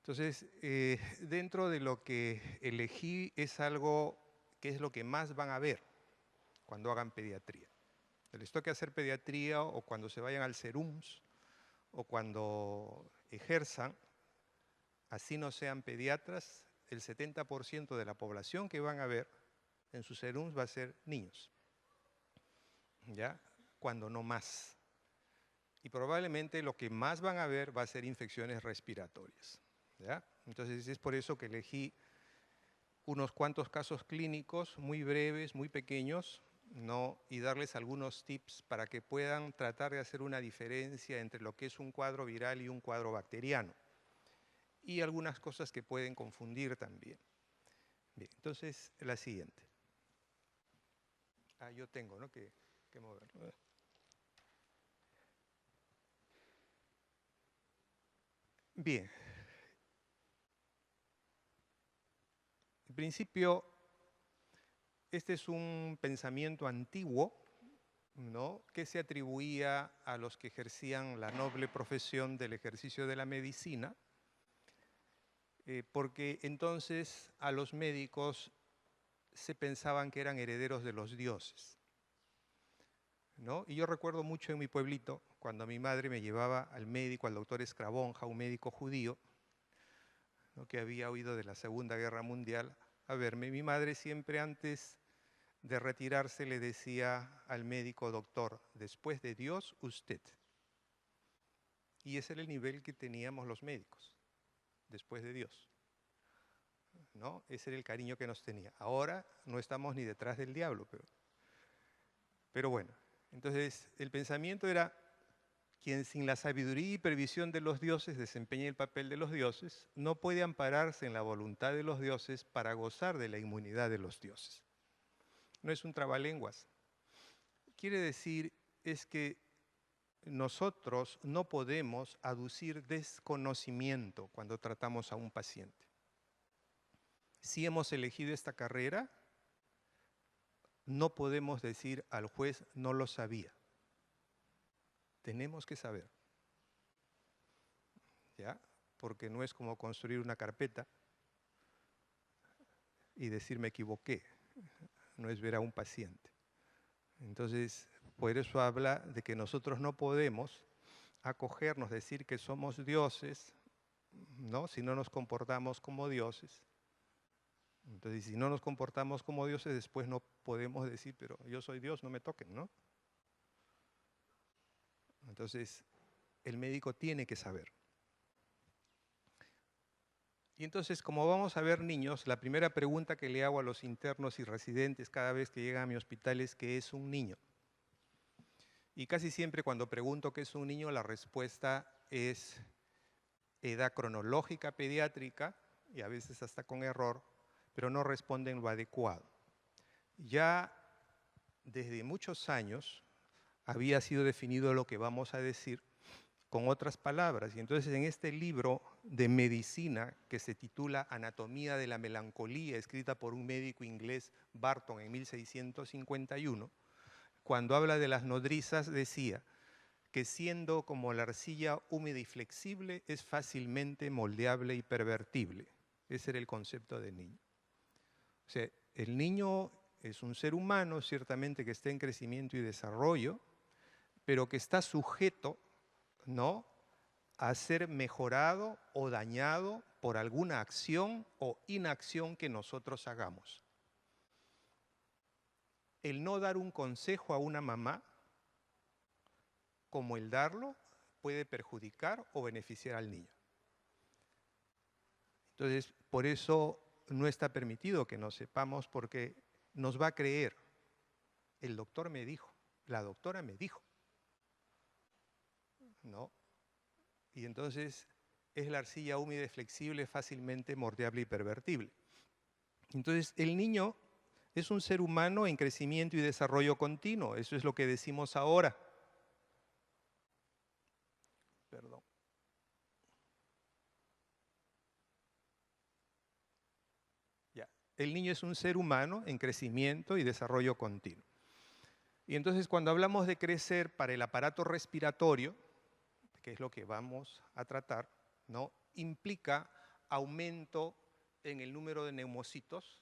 Entonces, dentro de lo que elegí es algo que es lo que más van a ver cuando hagan pediatría. Les toque hacer pediatría o cuando se vayan al CERUMS o cuando ejerzan, así no sean pediatras, el 70% de la población que van a ver en sus CERUMS va a ser niños, ¿ya? Cuando no más. Y probablemente lo que más van a ver va a ser infecciones respiratorias, ¿ya? Entonces es por eso que elegí unos cuantos casos clínicos muy breves, muy pequeños, ¿no? Y darles algunos tips para que puedan tratar de hacer una diferencia entre lo que es un cuadro viral y un cuadro bacteriano. Y algunas cosas que pueden confundir también. Bien, entonces la siguiente. Yo tengo, ¿no?, que moverlo. Bien. En principio, este es un pensamiento antiguo, ¿no?, que se atribuía a los que ejercían la noble profesión del ejercicio de la medicina, porque entonces a los médicos se pensaban que eran herederos de los dioses, ¿no? Y yo recuerdo mucho en mi pueblito, cuando mi madre me llevaba al médico, al doctor Escravonja, un médico judío, ¿no?, que había huido de la Segunda Guerra Mundial, a verme. Mi madre siempre antes de retirarse le decía al médico: doctor, después de Dios, usted. Y ese era el nivel que teníamos los médicos, después de Dios, ¿no? Ese era el cariño que nos tenía. Ahora no estamos ni detrás del diablo, pero bueno. Entonces, el pensamiento era: quien sin la sabiduría y previsión de los dioses desempeña el papel de los dioses, no puede ampararse en la voluntad de los dioses para gozar de la inmunidad de los dioses. No es un trabalenguas. Quiere decir es que nosotros no podemos aducir desconocimiento cuando tratamos a un paciente. Si hemos elegido esta carrera, no podemos decir al juez no lo sabía. Tenemos que saber, ¿ya? Porque no es como construir una carpeta y decir me equivoqué, no es ver a un paciente. Entonces, por eso habla de que nosotros no podemos acogernos, decir que somos dioses, ¿no?, si no nos comportamos como dioses. Entonces, si no nos comportamos como dioses, después no podemos decir, pero yo soy Dios, no me toquen, ¿no? Entonces, el médico tiene que saber. Y entonces, como vamos a ver niños, la primera pregunta que le hago a los internos y residentes cada vez que llegan a mi hospital es: ¿qué es un niño? Y casi siempre cuando pregunto qué es un niño, la respuesta es edad cronológica pediátrica, y a veces hasta con error, pero no responden lo adecuado. Ya desde muchos años había sido definido lo que vamos a decir con otras palabras, y entonces en este libro de medicina que se titula Anatomía de la melancolía, escrita por un médico inglés, Barton, en 1651, cuando habla de las nodrizas decía que siendo como la arcilla húmeda y flexible, es fácilmente moldeable y pervertible. Ese era el concepto de niño. O sea, el niño es un ser humano, ciertamente, que está en crecimiento y desarrollo, pero que está sujeto, ¿no?, a ser mejorado o dañado por alguna acción o inacción que nosotros hagamos. El no dar un consejo a una mamá, como el darlo, puede perjudicar o beneficiar al niño. Entonces, por eso no está permitido que nos sepamos, porque nos va a creer. El doctor me dijo, la doctora me dijo, ¿no? Y entonces es la arcilla húmeda y flexible, fácilmente moldeable y pervertible. Entonces, el niño es un ser humano en crecimiento y desarrollo continuo. Eso es lo que decimos ahora. Perdón. Ya. El niño es un ser humano en crecimiento y desarrollo continuo. Y entonces, cuando hablamos de crecer para el aparato respiratorio, que es lo que vamos a tratar, ¿no?, implica aumento en el número de neumocitos,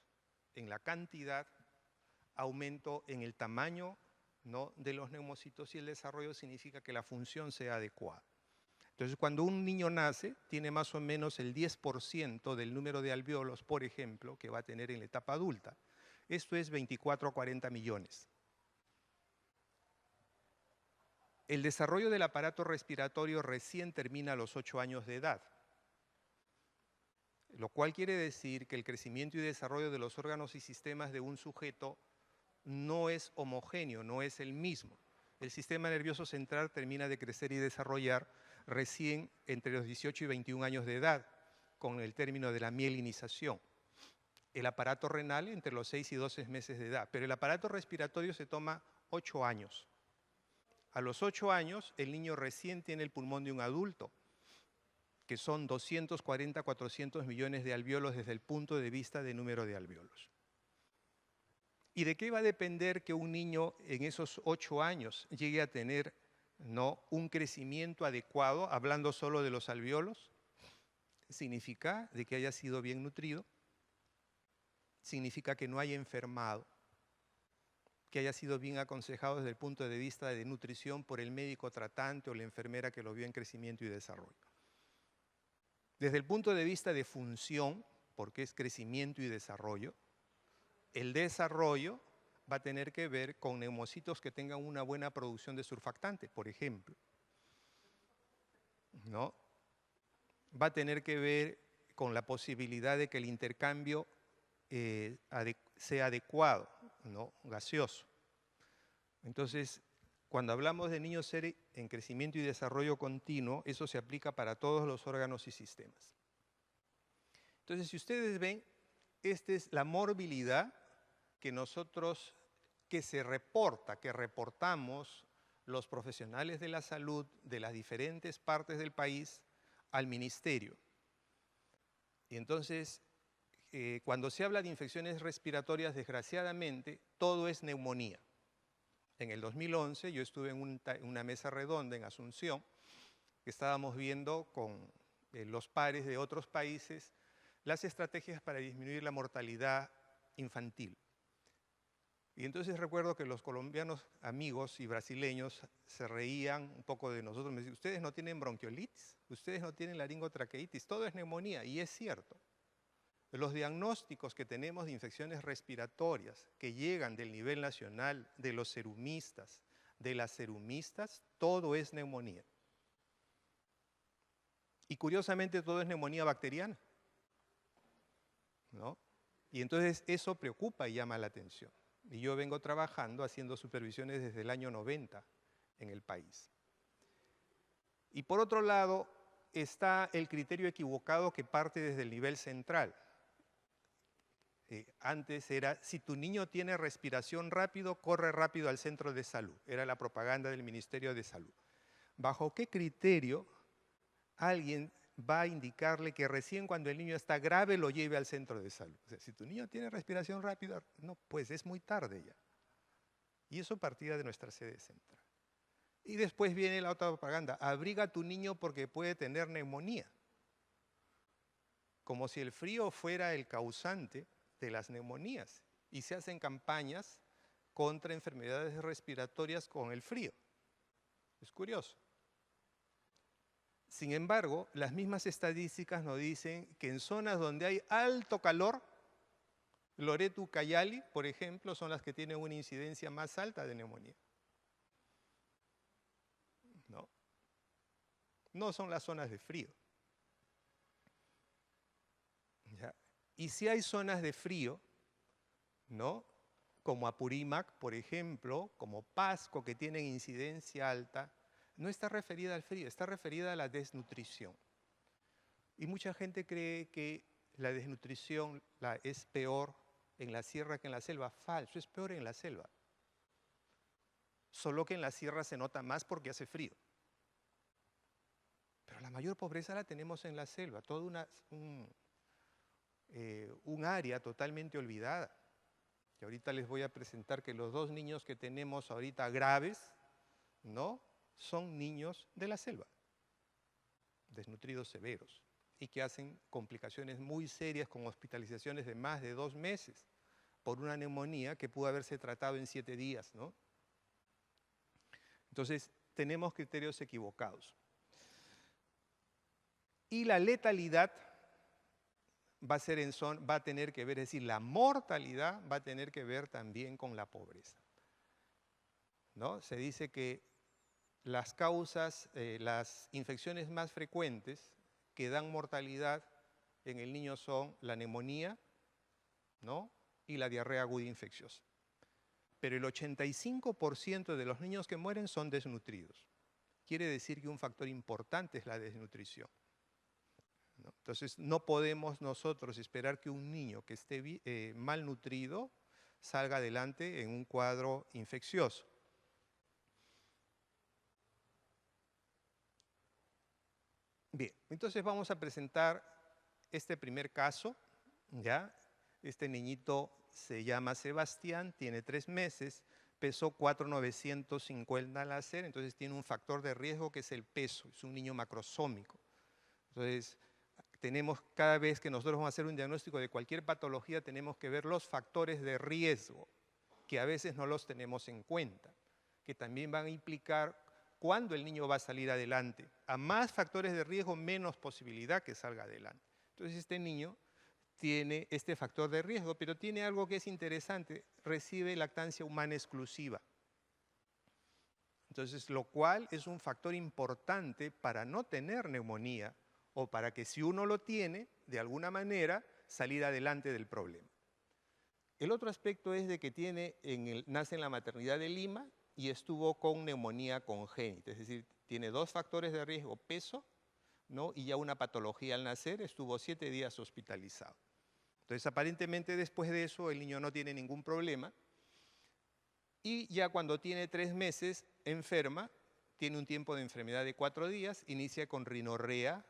en la cantidad, aumento en el tamaño, ¿no?, de los neumocitos, y el desarrollo significa que la función sea adecuada. Entonces, cuando un niño nace, tiene más o menos el 10% del número de alvéolos, por ejemplo, que va a tener en la etapa adulta. Esto es 24 a 40 millones. El desarrollo del aparato respiratorio recién termina a los 8 años de edad, lo cual quiere decir que el crecimiento y desarrollo de los órganos y sistemas de un sujeto no es homogéneo, no es el mismo. El sistema nervioso central termina de crecer y desarrollar recién entre los 18 y 21 años de edad, con el término de la mielinización. El aparato renal entre los 6 y 12 meses de edad, pero el aparato respiratorio se toma 8 años. A los 8 años, el niño recién tiene el pulmón de un adulto, que son 240 a 400 millones de alvéolos desde el punto de vista de número de alvéolos. ¿Y de qué va a depender que un niño en esos 8 años llegue a tener, ¿no?, un crecimiento adecuado, hablando solo de los alvéolos? Significa de que haya sido bien nutrido, significa que no haya enfermado, que haya sido bien aconsejado desde el punto de vista de nutrición por el médico tratante o la enfermera que lo vio en crecimiento y desarrollo. Desde el punto de vista de función, porque es crecimiento y desarrollo, el desarrollo va a tener que ver con neumocitos que tengan una buena producción de surfactante, por ejemplo, ¿no? Va a tener que ver con la posibilidad de que el intercambio sea adecuado, ¿no?, gaseoso. Entonces, cuando hablamos de niños en crecimiento y desarrollo continuo, eso se aplica para todos los órganos y sistemas. Entonces, si ustedes ven, esta es la morbilidad que se reporta, que reportamos los profesionales de la salud de las diferentes partes del país al ministerio. Y entonces, cuando se habla de infecciones respiratorias, desgraciadamente, todo es neumonía. En el 2011 yo estuve en una mesa redonda en Asunción, que estábamos viendo con los pares de otros países las estrategias para disminuir la mortalidad infantil. Y entonces recuerdo que los colombianos amigos y brasileños se reían un poco de nosotros, me decían: ustedes no tienen bronquiolitis, ustedes no tienen laringotraqueitis, todo es neumonía, y es cierto. Los diagnósticos que tenemos de infecciones respiratorias que llegan del nivel nacional, de los serumistas, de las serumistas, todo es neumonía. Y curiosamente todo es neumonía bacteriana, ¿no? Y entonces eso preocupa y llama la atención. Y yo vengo trabajando, haciendo supervisiones desde el año 90 en el país. Y por otro lado está el criterio equivocado que parte desde el nivel central. Antes era: si tu niño tiene respiración rápido, corre rápido al centro de salud. Era la propaganda del Ministerio de Salud. ¿Bajo qué criterio alguien va a indicarle que recién cuando el niño está grave lo lleve al centro de salud? O sea, si tu niño tiene respiración rápida, no, pues es muy tarde ya. Y eso partía de nuestra sede central. Y después viene la otra propaganda: abriga a tu niño porque puede tener neumonía. Como si el frío fuera el causante de las neumonías, y se hacen campañas contra enfermedades respiratorias con el frío. Es curioso. Sin embargo, las mismas estadísticas nos dicen que en zonas donde hay alto calor, Loreto, Ucayali, por ejemplo, son las que tienen una incidencia más alta de neumonía. No son las zonas de frío. ¿Ya? Y si hay zonas de frío, ¿no?, como Apurímac, por ejemplo, como Pasco, que tienen incidencia alta, no está referida al frío, está referida a la desnutrición. Y mucha gente cree que la desnutrición es peor en la sierra que en la selva. Falso, es peor en la selva. Solo que en la sierra se nota más porque hace frío. Pero la mayor pobreza la tenemos en la selva, toda un área totalmente olvidada. Y ahorita les voy a presentar que los 2 niños que tenemos ahorita graves, ¿no?, son niños de la selva, desnutridos severos. y que hacen complicaciones muy serias con hospitalizaciones de más de 2 meses por una neumonía que pudo haberse tratado en 7 días, ¿no? Entonces, tenemos criterios equivocados. Y la letalidad va a tener que ver, es decir, la mortalidad va a tener que ver también con la pobreza, ¿no? Se dice que las causas, las infecciones más frecuentes que dan mortalidad en el niño son la neumonía, ¿no? Y la diarrea aguda infecciosa. Pero el 85% de los niños que mueren son desnutridos. Quiere decir que un factor importante es la desnutrición, ¿no? Entonces, no podemos nosotros esperar que un niño que esté malnutrido salga adelante en un cuadro infeccioso. Bien, entonces vamos a presentar este primer caso, ¿ya? Este niñito se llama Sebastián, tiene 3 meses, pesó 4,950 al nacer, entonces tiene un factor de riesgo que es el peso, es un niño macrosómico. Entonces, cada vez que nosotros vamos a hacer un diagnóstico de cualquier patología, tenemos que ver los factores de riesgo, que a veces no los tenemos en cuenta, que también van a implicar cuándo el niño va a salir adelante. A más factores de riesgo, menos posibilidad que salga adelante. Entonces, este niño tiene este factor de riesgo, pero tiene algo que es interesante, recibe lactancia humana exclusiva. Entonces, lo cual es un factor importante para no tener neumonía o para que si uno lo tiene, de alguna manera, salir adelante del problema. El otro aspecto es de que nace en la maternidad de Lima y estuvo con neumonía congénita, es decir, tiene 2 factores de riesgo, peso, ¿no? Y ya una patología al nacer, estuvo 7 días hospitalizado. Entonces, aparentemente después de eso el niño no tiene ningún problema y ya cuando tiene 3 meses enferma, tiene un tiempo de enfermedad de 4 días, inicia con rinorrea,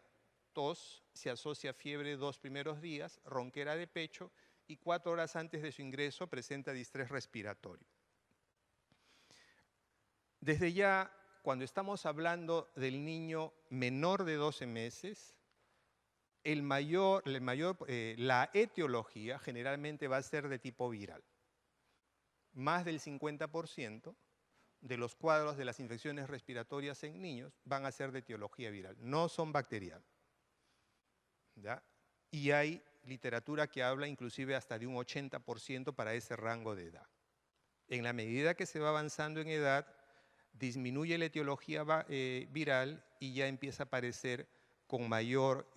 tos, se asocia fiebre 2 primeros días, ronquera de pecho y 4 horas antes de su ingreso presenta distrés respiratorio. Desde ya, cuando estamos hablando del niño menor de 12 meses, la etiología generalmente va a ser de tipo viral. Más del 50% de los cuadros de las infecciones respiratorias en niños van a ser de etiología viral, no son bacterianos, ¿ya? Y hay literatura que habla inclusive hasta de un 80% para ese rango de edad. En la medida que se va avanzando en edad, disminuye la etiología viral y ya empieza a aparecer con mayor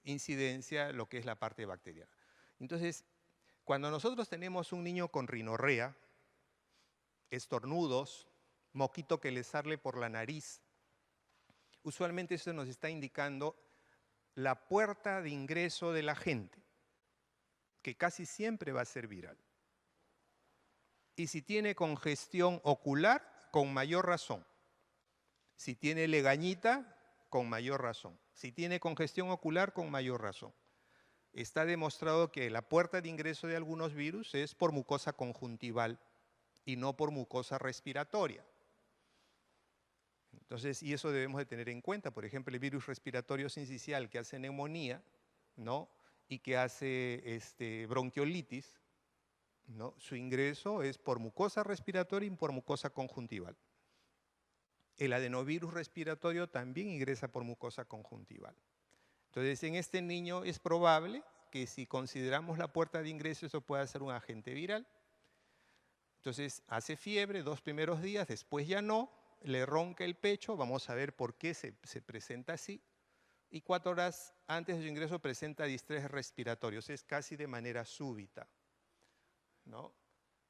incidencia lo que es la parte bacteriana. Entonces, cuando nosotros tenemos un niño con rinorrea, estornudos, moquito que le sale por la nariz, usualmente eso nos está indicando la puerta de ingreso del agente, que casi siempre va a ser viral. Y si tiene congestión ocular, con mayor razón. Si tiene legañita, con mayor razón. Si tiene congestión ocular, con mayor razón. Está demostrado que la puerta de ingreso de algunos virus es por mucosa conjuntival y no por mucosa respiratoria. Entonces, y eso debemos de tener en cuenta. Por ejemplo, el virus respiratorio sincicial que hace neumonía, ¿no? Y que hace bronquiolitis, ¿no? Su ingreso es por mucosa respiratoria y por mucosa conjuntival. El adenovirus respiratorio también ingresa por mucosa conjuntival. Entonces, en este niño es probable que si consideramos la puerta de ingreso, eso pueda ser un agente viral. Entonces, hace fiebre 2 primeros días, después ya no, le ronca el pecho, vamos a ver por qué se presenta así. Y 4 horas antes de su ingreso presenta distrés respiratorio, es casi de manera súbita, ¿no?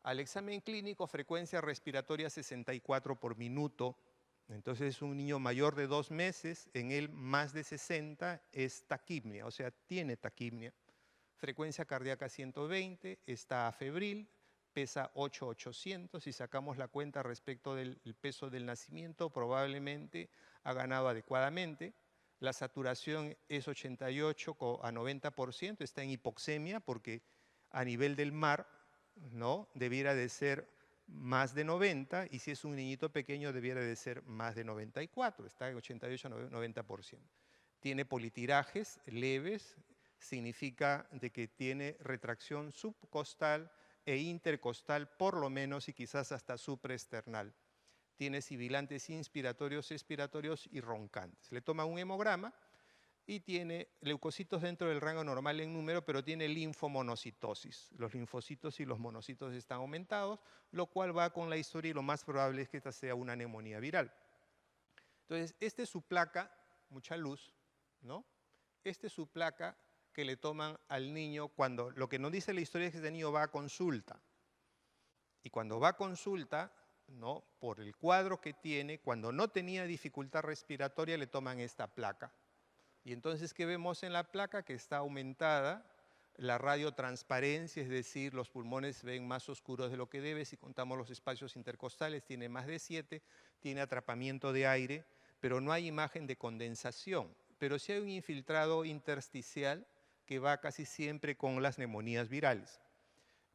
Al examen clínico, frecuencia respiratoria 64 por minuto. Entonces, un niño mayor de 2 meses, en él más de 60 es taquipnia, o sea, tiene taquipnia. Frecuencia cardíaca 120, está febril, pesa 8,800. Si sacamos la cuenta respecto del peso del nacimiento, probablemente ha ganado adecuadamente. La saturación es 88 a 90%, está en hipoxemia porque a nivel del mar, ¿no? Debiera de ser más de 90 y si es un niñito pequeño debiera de ser más de 94, está en 88 a 90%. Tiene politirajes leves, significa de que tiene retracción subcostal e intercostal por lo menos y quizás hasta supraesternal. Tiene sibilantes inspiratorios, expiratorios y roncantes. Le toma un hemograma y tiene leucocitos dentro del rango normal en número, pero tiene linfomonocitosis. Los linfocitos y los monocitos están aumentados, lo cual va con la historia y lo más probable es que esta sea una neumonía viral. Entonces, esta es su placa, mucha luz, ¿no? Esta es su placa que le toman al niño cuando, lo que nos dice la historia es que este niño va a consulta. Y cuando va a consulta, ¿no? Por el cuadro que tiene, cuando no tenía dificultad respiratoria, le toman esta placa. Y entonces, ¿qué vemos en la placa? Que está aumentada la radiotransparencia, es decir, los pulmones ven más oscuros de lo que debe. Si contamos los espacios intercostales, tiene más de 7, tiene atrapamiento de aire, pero no hay imagen de condensación. Pero sí hay un infiltrado intersticial que va casi siempre con las neumonías virales.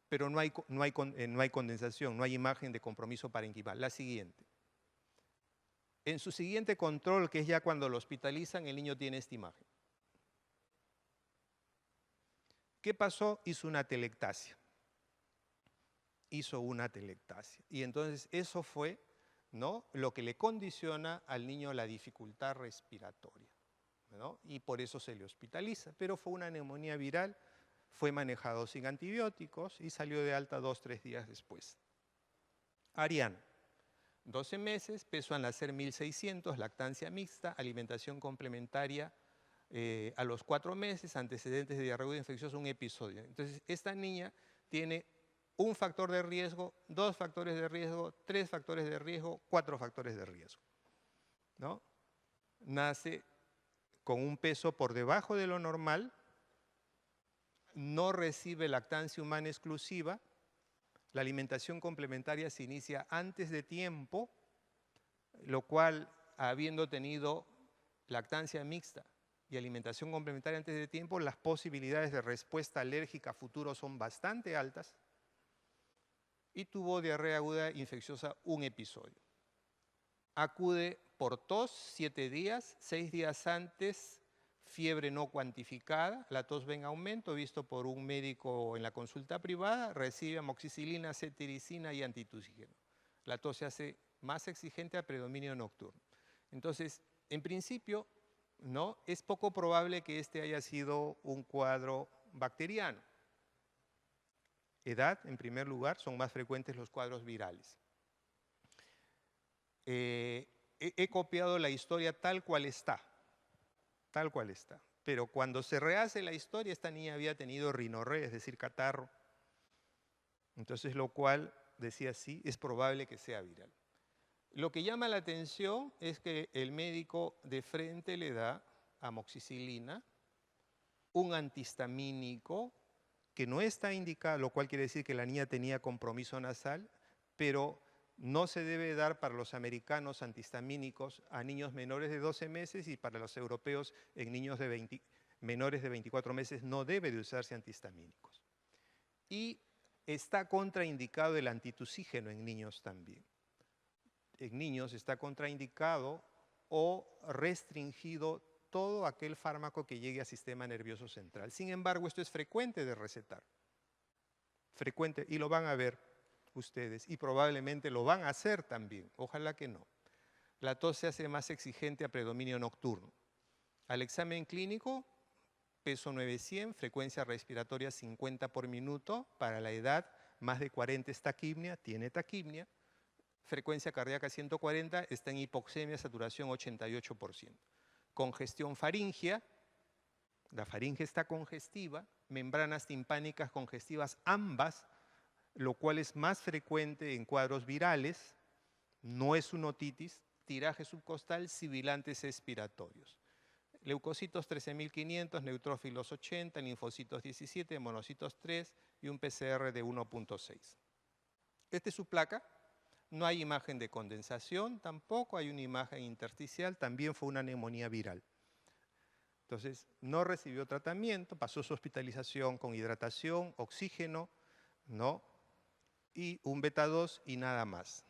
Pero no hay condensación, no hay imagen de compromiso parenquimal. La siguiente. En su siguiente control, que es ya cuando lo hospitalizan, el niño tiene esta imagen. ¿Qué pasó? Hizo una atelectasia. Hizo una atelectasia. Y entonces eso fue, ¿no?, lo que le condiciona al niño la dificultad respiratoria, ¿no? Y por eso se le hospitaliza. Pero fue una neumonía viral, fue manejado sin antibióticos y salió de alta 2 o 3 días después. Ariana. 12 meses, peso al nacer 1600, lactancia mixta, alimentación complementaria a los 4 meses, antecedentes de diarrea aguda infecciosa, un episodio. Entonces, esta niña tiene un factor de riesgo, 2 factores de riesgo, 3 factores de riesgo, 4 factores de riesgo, ¿no? Nace con un peso por debajo de lo normal, no recibe lactancia humana exclusiva, la alimentación complementaria se inicia antes de tiempo, lo cual, habiendo tenido lactancia mixta y alimentación complementaria antes de tiempo, las posibilidades de respuesta alérgica a futuro son bastante altas, y tuvo diarrea aguda infecciosa un episodio. Acude por tos 7 días, 6 días antes, fiebre no cuantificada, la tos va en aumento, visto por un médico en la consulta privada, recibe amoxicilina, cetiricina y antitusígeno. La tos se hace más exigente a predominio nocturno. Entonces, en principio, ¿no?, es poco probable que este haya sido un cuadro bacteriano. Edad, en primer lugar, son más frecuentes los cuadros virales. He copiado la historia tal cual está, pero cuando se rehace la historia, esta niña había tenido rinorrea, es decir, catarro. Entonces, lo cual, decía sí, es probable que sea viral. Lo que llama la atención es que el médico de frente le da amoxicilina, un antihistamínico que no está indicado, lo cual quiere decir que la niña tenía compromiso nasal, pero no se debe dar para los americanos antihistamínicos a niños menores de 12 meses y para los europeos en niños menores de 24 meses no debe de usarse antihistamínicos. Y está contraindicado el antitusígeno en niños también. En niños está contraindicado o restringido todo aquel fármaco que llegue al sistema nervioso central. Sin embargo, esto es frecuente de recetar. Frecuente, y lo van a ver ustedes, y probablemente lo van a hacer también, ojalá que no. La tos se hace más exigente a predominio nocturno. Al examen clínico, peso 900, frecuencia respiratoria 50 por minuto, para la edad más de 40 es taquipnia, tiene taquipnia, frecuencia cardíaca 140, está en hipoxemia, saturación 88%. Congestión faríngea, la faringe está congestiva, membranas timpánicas congestivas ambas, lo cual es más frecuente en cuadros virales, no es una otitis, tiraje subcostal, sibilantes expiratorios. Leucocitos 13.500, neutrófilos 80, linfocitos 17, monocitos 3 y un PCR de 1.6. Esta es su placa. No hay imagen de condensación, tampoco hay una imagen intersticial, también fue una neumonía viral. Entonces, no recibió tratamiento, pasó su hospitalización con hidratación, oxígeno, ¿no?, y un beta 2 y nada más.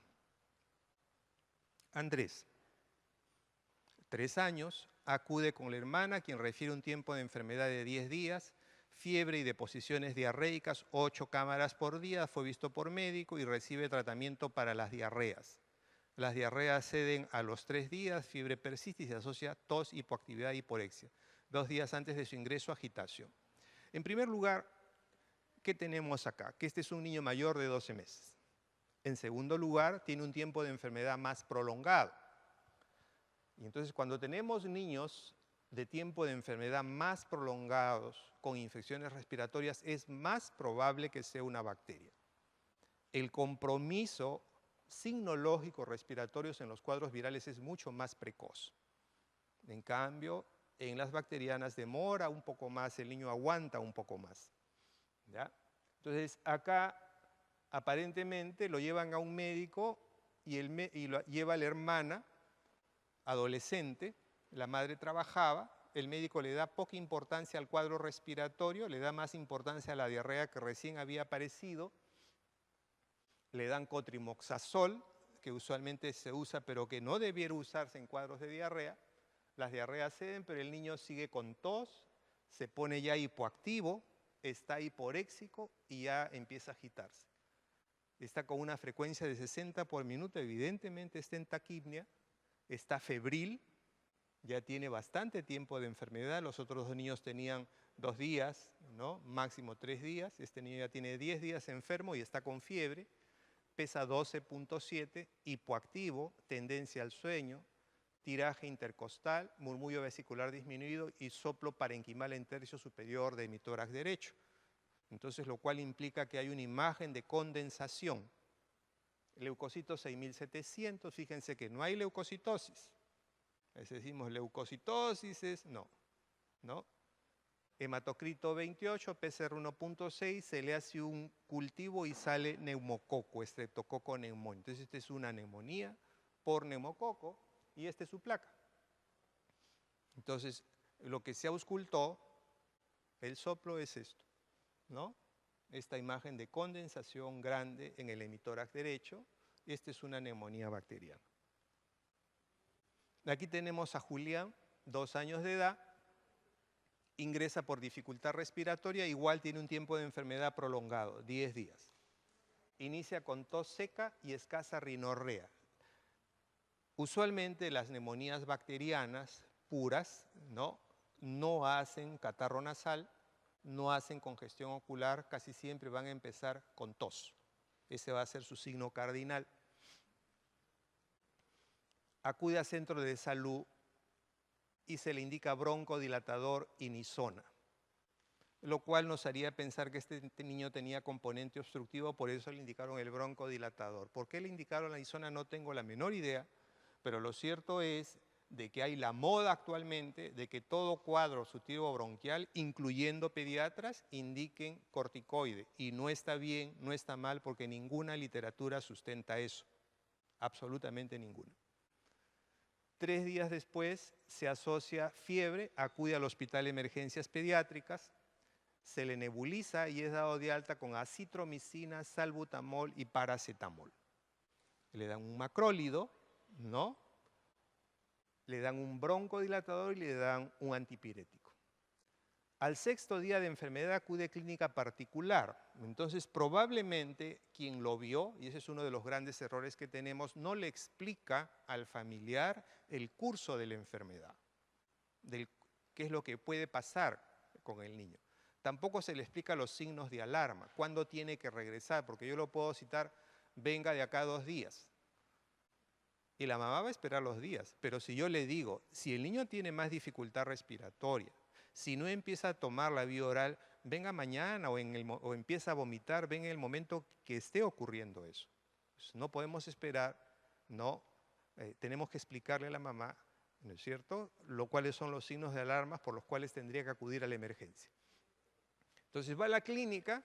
Andrés, 3 años, acude con la hermana, quien refiere un tiempo de enfermedad de 10 días, fiebre y deposiciones diarreicas, 8 cámaras por día, fue visto por médico y recibe tratamiento para las diarreas. Las diarreas ceden a los 3 días, fiebre persiste y se asocia tos, hipoactividad y hiporexia. 2 días antes de su ingreso, agitación. En primer lugar, ¿qué tenemos acá? Que este es un niño mayor de 12 meses. En segundo lugar, tiene un tiempo de enfermedad más prolongado. Y entonces, cuando tenemos niños de tiempo de enfermedad más prolongados con infecciones respiratorias, es más probable que sea una bacteria. El compromiso signológico respiratorio en los cuadros virales es mucho más precoz. En cambio, en las bacterianas demora un poco más, el niño aguanta un poco más. ¿Ya? Entonces, acá aparentemente lo llevan a un médico y lo lleva la hermana, adolescente, la madre trabajaba, el médico le da poca importancia al cuadro respiratorio, le da más importancia a la diarrea que recién había aparecido, le dan cotrimoxazol, que usualmente se usa pero que no debiera usarse en cuadros de diarrea. Las diarreas ceden, pero el niño sigue con tos, se pone ya hipoactivo, está hiporéxico y ya empieza a agitarse. Está con una frecuencia de 60 por minuto, evidentemente está en taquipnia, está febril, ya tiene bastante tiempo de enfermedad. Los otros 2 niños tenían 2 días, ¿no? Máximo 3 días. Este niño ya tiene 10 días enfermo y está con fiebre. Pesa 12.7, hipoactivo, tendencia al sueño, tiraje intercostal, murmullo vesicular disminuido y soplo parenquimal en tercio superior de hemitórax derecho. Entonces, lo cual implica que hay una imagen de condensación. Leucocitos 6700, fíjense que no hay leucocitosis. Decimos leucocitosis es no. Hematocrito 28, PCR 1.6, se le hace un cultivo y sale neumococo, estreptococo neumonio. Entonces, esta es una neumonía por neumococo y esta es su placa. Entonces, lo que se auscultó, el soplo es esto, ¿no? Esta imagen de condensación grande en el hemitórax derecho, esta es una neumonía bacteriana. Aquí tenemos a Julián, 2 años de edad, ingresa por dificultad respiratoria, igual tiene un tiempo de enfermedad prolongado, 10 días. Inicia con tos seca y escasa rinorrea. Usualmente las neumonías bacterianas puras no hacen catarro nasal, no hacen congestión ocular, casi siempre van a empezar con tos. Ese va a ser su signo cardinal. Acude al centro de salud y se le indica broncodilatador y Nizona, lo cual nos haría pensar que este niño tenía componente obstructivo, por eso le indicaron el broncodilatador. ¿Por qué le indicaron la Nizona? No tengo la menor idea, pero lo cierto es de que hay la moda actualmente de que todo cuadro obstructivo bronquial, incluyendo pediatras, indiquen corticoide. Y no está bien, no está mal, porque ninguna literatura sustenta eso. Absolutamente ninguna. 3 días después se asocia fiebre, acude al hospital de emergencias pediátricas, se le nebuliza y es dado de alta con acitromicina, salbutamol y paracetamol. Le dan un macrólido, ¿no? Le dan un broncodilatador y le dan un antipirético. Al 6º día de enfermedad acude a clínica particular. Entonces, probablemente quien lo vio, y ese es uno de los grandes errores que tenemos, no le explica al familiar el curso de la enfermedad, qué es lo que puede pasar con el niño. Tampoco se le explica los signos de alarma, cuándo tiene que regresar, porque yo lo puedo citar, venga de acá 2 días. Y la mamá va a esperar los días, pero si yo le digo, si el niño tiene más dificultad respiratoria, si no empieza a tomar la vía oral, venga mañana o empieza a vomitar, venga en el momento que esté ocurriendo eso. Pues no podemos esperar, no, tenemos que explicarle a la mamá, ¿no es cierto?, cuáles son los signos de alarma por los cuales tendría que acudir a la emergencia. Entonces va a la clínica,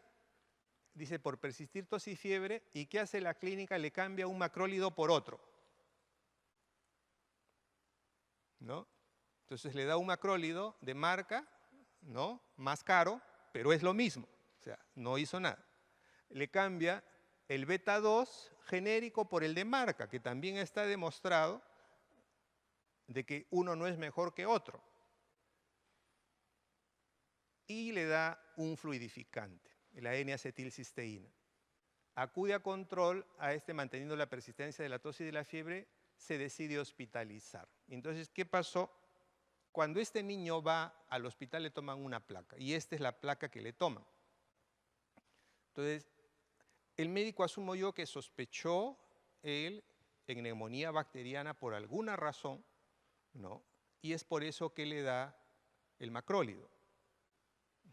dice por persistir tos y fiebre, ¿y qué hace la clínica? Le cambia un macrólido por otro, ¿no? Entonces le da un macrólido de marca, ¿no?, más caro, pero es lo mismo, o sea, no hizo nada. Le cambia el beta 2 genérico por el de marca, que también está demostrado de que uno no es mejor que otro. Y le da un fluidificante, la N-acetilcisteína. Acude a control, manteniendo la persistencia de la tos y de la fiebre, se decide hospitalizar. Entonces, ¿qué pasó? Cuando este niño va al hospital le toman una placa, y esta es la placa que le toman. Entonces, el médico, asumo yo, que sospechó él en neumonía bacteriana por alguna razón, ¿no? Y es por eso que le da el macrólido.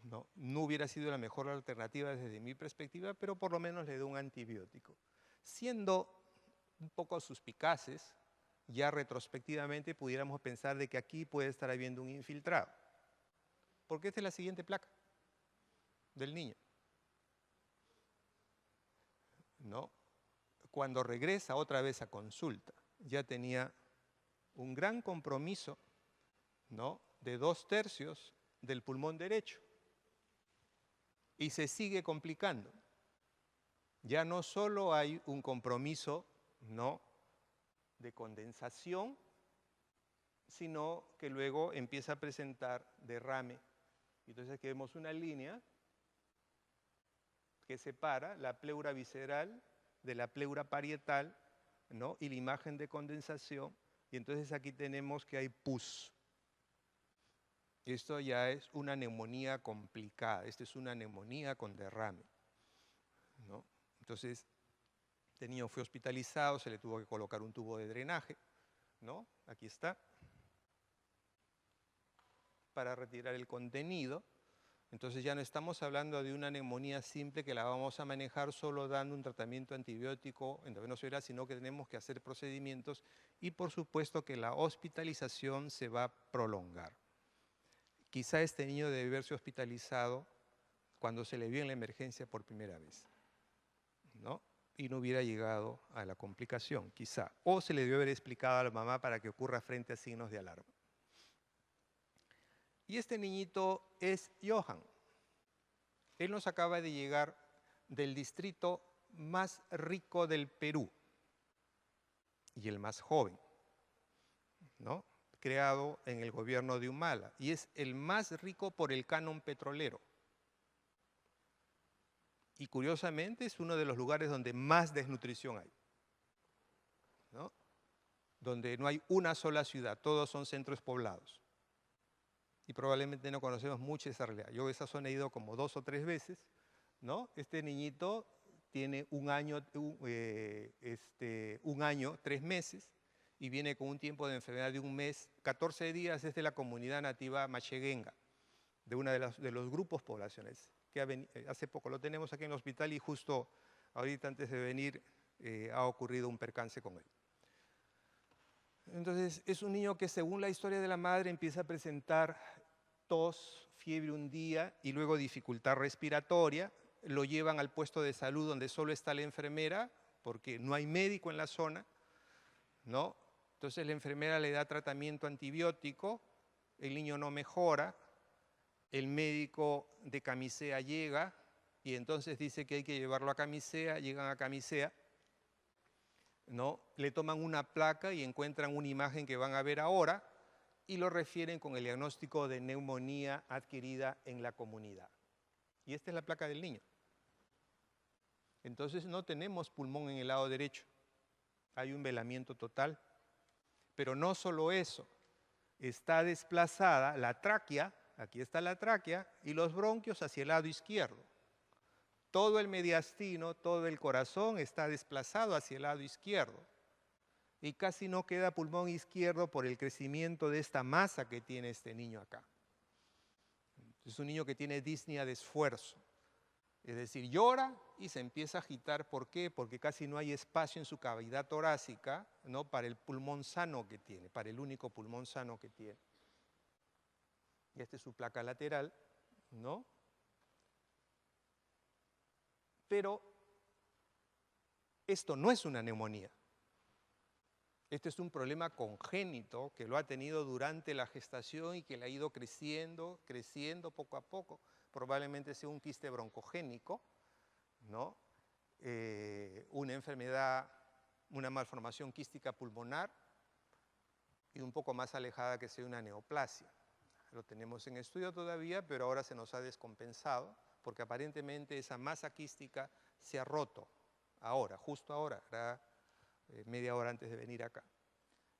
No hubiera sido la mejor alternativa desde mi perspectiva, pero por lo menos le da un antibiótico. Siendo un poco suspicaces, ya retrospectivamente pudiéramos pensar de que aquí puede estar habiendo un infiltrado. Porque esta es la siguiente placa del niño. ¿No? Cuando regresa otra vez a consulta, ya tenía un gran compromiso, ¿no?, de 2/3 del pulmón derecho. Y se sigue complicando. Ya no solo hay un compromiso, ¿no?, de condensación, sino que luego empieza a presentar derrame. Entonces aquí vemos una línea que separa la pleura visceral de la pleura parietal, ¿no?, y la imagen de condensación, y entonces aquí tenemos que hay pus. Esto ya es una neumonía complicada, esta es una neumonía con derrame, ¿no? Entonces, este niño fue hospitalizado, se le tuvo que colocar un tubo de drenaje, ¿no? Aquí está, para retirar el contenido. Entonces ya no estamos hablando de una neumonía simple que la vamos a manejar solo dando un tratamiento antibiótico endovenoso oral, sino que tenemos que hacer procedimientos y por supuesto que la hospitalización se va a prolongar. Quizá este niño debe haberse hospitalizado cuando se le vio en la emergencia por primera vez, ¿no? Y no hubiera llegado a la complicación, quizá. O se le debió haber explicado a la mamá para que ocurra frente a signos de alarma. Y este niñito es Johan. Él nos acaba de llegar del distrito más rico del Perú y el más joven, ¿no?, creado en el gobierno de Humala, y es el más rico por el canon petrolero. Y curiosamente es uno de los lugares donde más desnutrición hay, ¿no?, donde no hay una sola ciudad, todos son centros poblados. Y probablemente no conocemos mucho esa realidad. Yo a esa zona he ido como 2 o 3 veces, ¿no? Este niñito tiene un año, 3 meses, y viene con un tiempo de enfermedad de 1 mes, 14 días, es de la comunidad nativa Macheguenga, de uno de los grupos poblacionales, que hace poco lo tenemos aquí en el hospital y justo ahorita antes de venir ha ocurrido un percance con él. Entonces es un niño que según la historia de la madre empieza a presentar tos, fiebre un día y luego dificultad respiratoria. Lo llevan al puesto de salud donde solo está la enfermera porque no hay médico en la zona, ¿no? Entonces la enfermera le da tratamiento antibiótico, el niño no mejora, el médico de Camisea llega y entonces dice que hay que llevarlo a Camisea, llegan a Camisea, ¿no? Le toman una placa y encuentran una imagen que van a ver ahora y lo refieren con el diagnóstico de neumonía adquirida en la comunidad. Y esta es la placa del niño. Entonces no tenemos pulmón en el lado derecho, hay un velamiento total. Pero no solo eso, está desplazada la tráquea, aquí está la tráquea, y los bronquios hacia el lado izquierdo. Todo el mediastino, todo el corazón está desplazado hacia el lado izquierdo. Y casi no queda pulmón izquierdo por el crecimiento de esta masa que tiene este niño acá. Es un niño que tiene disnea de esfuerzo. Es decir, llora y se empieza a agitar. ¿Por qué? Porque casi no hay espacio en su cavidad torácica, ¿no?, para el pulmón sano que tiene, para el único pulmón sano que tiene. Y esta es su placa lateral, ¿no? Pero esto no es una neumonía. Este es un problema congénito que lo ha tenido durante la gestación y que le ha ido creciendo, creciendo poco a poco. Probablemente sea un quiste broncogénico, ¿no? Una enfermedad, una malformación quística pulmonar, y un poco más alejada que sea una neoplasia. Lo tenemos en estudio todavía, pero ahora se nos ha descompensado porque aparentemente esa masa quística se ha roto ahora, justo ahora, era media hora antes de venir acá.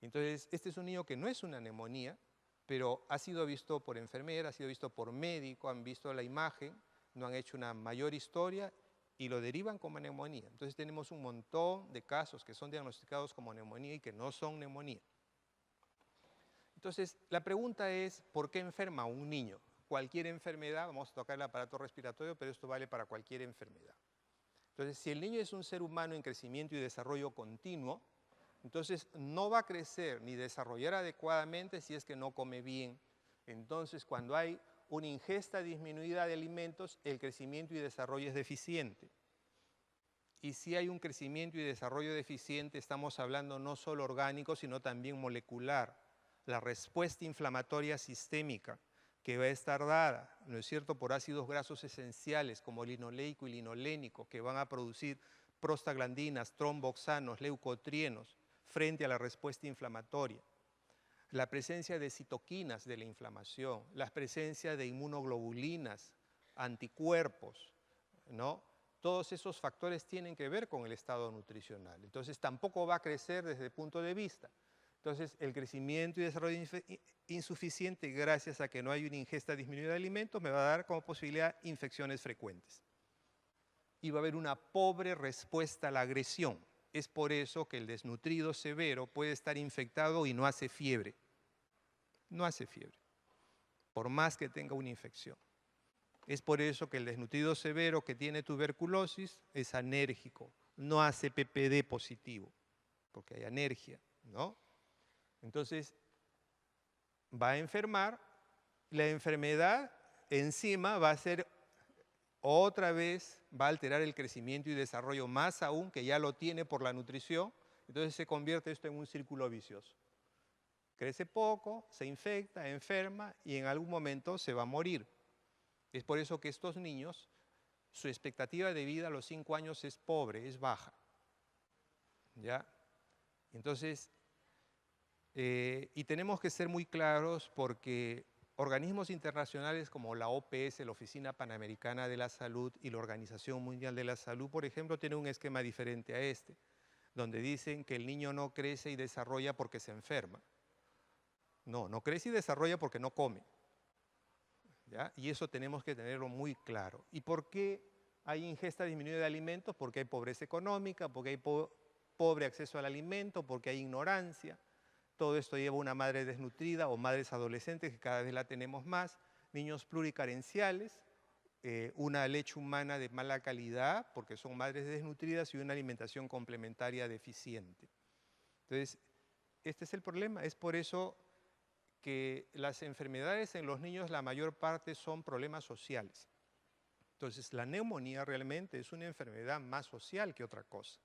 Entonces, este es un niño que no es una neumonía, pero ha sido visto por enfermera, ha sido visto por médico, han visto la imagen, no han hecho una mayor historia y lo derivan como neumonía. Entonces tenemos un montón de casos que son diagnosticados como neumonía y que no son neumonía. Entonces, la pregunta es, ¿por qué enferma un niño? Cualquier enfermedad, vamos a tocar el aparato respiratorio, pero esto vale para cualquier enfermedad. Entonces, si el niño es un ser humano en crecimiento y desarrollo continuo, entonces no va a crecer ni desarrollar adecuadamente si es que no come bien. Entonces, cuando hay una ingesta disminuida de alimentos, el crecimiento y desarrollo es deficiente. Y si hay un crecimiento y desarrollo deficiente, estamos hablando no solo orgánico, sino también molecular. La respuesta inflamatoria sistémica que va a estar dada, ¿no es cierto?, por ácidos grasos esenciales como linoleico y linolénico, que van a producir prostaglandinas, tromboxanos, leucotrienos, frente a la respuesta inflamatoria. La presencia de citoquinas de la inflamación, la presencia de inmunoglobulinas, anticuerpos, ¿no? Todos esos factores tienen que ver con el estado nutricional. Entonces tampoco va a crecer desde el punto de vista. Entonces el crecimiento y desarrollo insuficiente gracias a que no hay una ingesta disminuida de alimentos me va a dar como posibilidad infecciones frecuentes. Y va a haber una pobre respuesta a la agresión. Es por eso que el desnutrido severo puede estar infectado y no hace fiebre. No hace fiebre, por más que tenga una infección. Es por eso que el desnutrido severo que tiene tuberculosis es anérgico, no hace PPD positivo, porque hay alergia, ¿no? Entonces, va a enfermar, la enfermedad encima va a ser otra vez, va a alterar el crecimiento y desarrollo más aún, que ya lo tiene por la nutrición, entonces se convierte esto en un círculo vicioso. Crece poco, se infecta, enferma y en algún momento se va a morir. Es por eso que estos niños, su expectativa de vida a los 5 años es pobre, es baja. ¿Ya? Entonces, y tenemos que ser muy claros porque organismos internacionales como la OPS, la Oficina Panamericana de la Salud y la Organización Mundial de la Salud, por ejemplo, tienen un esquema diferente a este, donde dicen que el niño no crece y desarrolla porque se enferma. No, no crece y desarrolla porque no come. ¿Ya? Y eso tenemos que tenerlo muy claro. ¿Y por qué hay ingesta disminuida de alimentos? Porque hay pobreza económica, porque hay pobre acceso al alimento, porque hay ignorancia. Todo esto lleva a una madre desnutrida o madres adolescentes, que cada vez la tenemos más, niños pluricarenciales, una leche humana de mala calidad, porque son madres desnutridas, y una alimentación complementaria deficiente. Entonces, este es el problema. Es por eso que las enfermedades en los niños, la mayor parte son problemas sociales. Entonces, la neumonía realmente es una enfermedad más social que otra cosa,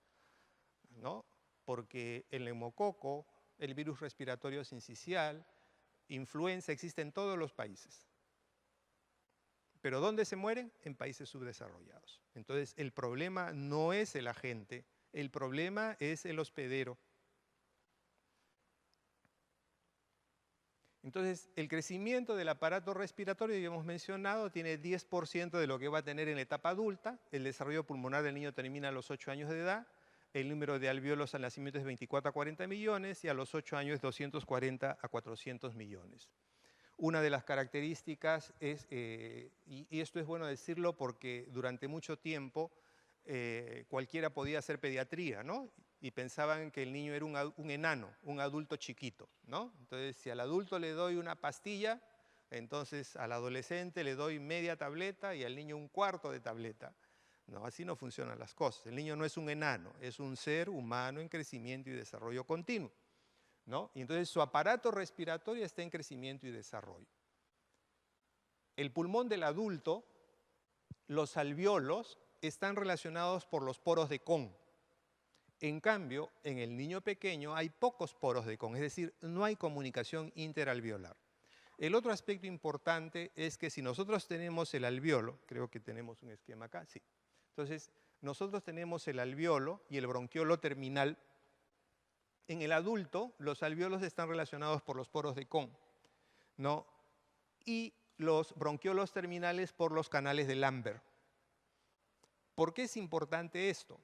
¿no? Porque el neumococo, el virus respiratorio sincicial, influenza, existe en todos los países. ¿Pero dónde se mueren? En países subdesarrollados. Entonces, el problema no es el agente, el problema es el hospedero. Entonces, el crecimiento del aparato respiratorio, ya hemos mencionado, tiene 10% de lo que va a tener en la etapa adulta. El desarrollo pulmonar del niño termina a los 8 años de edad. El número de alvéolos al nacimiento es 24 a 40 millones y a los 8 años es 240 a 400 millones. Una de las características es, y esto es bueno decirlo porque durante mucho tiempo cualquiera podía hacer pediatría, ¿no? Y pensaban que el niño era un enano, un adulto chiquito, ¿no? Entonces, si al adulto le doy una pastilla, entonces al adolescente le doy media tableta y al niño un cuarto de tableta. No, así no funcionan las cosas. El niño no es un enano, es un ser humano en crecimiento y desarrollo continuo, ¿no? Y entonces su aparato respiratorio está en crecimiento y desarrollo. El pulmón del adulto, los alvéolos, están relacionados por los poros de Kohn. En cambio, en el niño pequeño hay pocos poros de Kohn, es decir, no hay comunicación interalveolar. El otro aspecto importante es que si nosotros tenemos el alvéolo, creo que tenemos un esquema acá, sí. Entonces, nosotros tenemos el alvéolo y el bronquiolo terminal En el adulto, los alvéolos están relacionados por los poros de Kohn, ¿no? Y los bronquiolos terminales por los canales de Lambert. ¿Por qué es importante esto?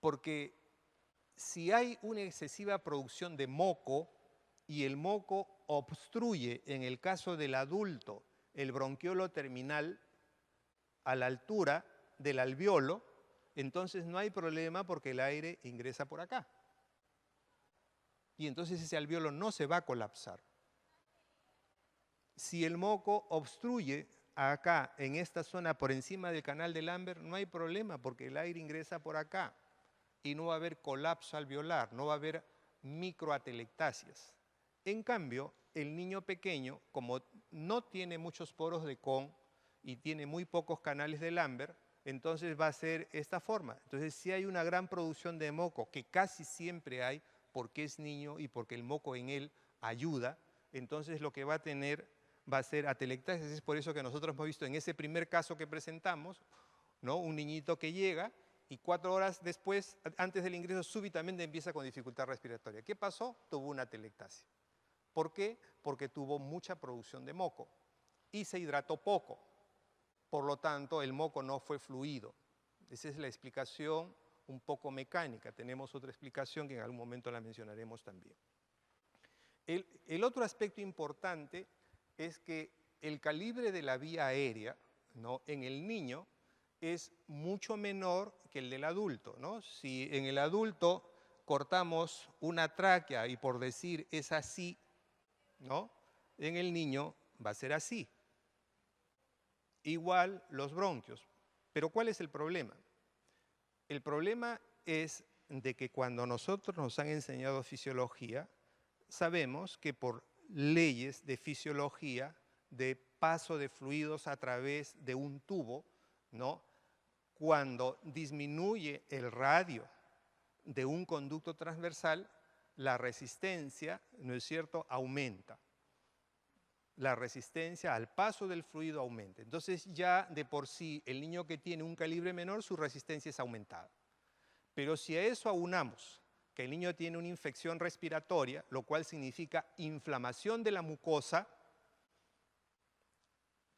Porque si hay una excesiva producción de moco y el moco obstruye, en el caso del adulto, el bronquiolo terminal a la altura del alvéolo, entonces no hay problema porque el aire ingresa por acá. Y entonces ese alvéolo no se va a colapsar. Si el moco obstruye acá, en esta zona, por encima del canal de Lambert, no hay problema porque el aire ingresa por acá y no va a haber colapso alveolar, no va a haber microatelectasias. En cambio, el niño pequeño, como no tiene muchos poros de Kohn y tiene muy pocos canales de Lambert, entonces va a ser esta forma. Entonces, si hay una gran producción de moco, que casi siempre hay, porque es niño y porque el moco en él ayuda, entonces lo que va a tener va a ser atelectasis. Es por eso que nosotros hemos visto en ese primer caso que presentamos, ¿no? Un niñito que llega y 4 horas después, antes del ingreso, súbitamente empieza con dificultad respiratoria. ¿Qué pasó? Tuvo una atelectasia. ¿Por qué? Porque tuvo mucha producción de moco y se hidrató poco. Por lo tanto, el moco no fue fluido. Esa es la explicación un poco mecánica. Tenemos otra explicación que en algún momento la mencionaremos también. El otro aspecto importante es que el calibre de la vía aérea, ¿no?, en el niño es mucho menor que el del adulto, ¿no? Si en el adulto cortamos una tráquea y por decir es así, ¿no?, en el niño va a ser así. Igual los bronquios. Pero ¿cuál es el problema? El problema es de que cuando nosotros nos han enseñado fisiología, sabemos que por leyes de fisiología, de paso de fluidos a través de un tubo, ¿no?, cuando disminuye el radio de un conducto transversal, la resistencia, ¿no es cierto?, aumenta. La resistencia al paso del fluido aumenta. Entonces ya de por sí el niño que tiene un calibre menor, su resistencia es aumentada. Pero si a eso aunamos que el niño tiene una infección respiratoria, lo cual significa inflamación de la mucosa,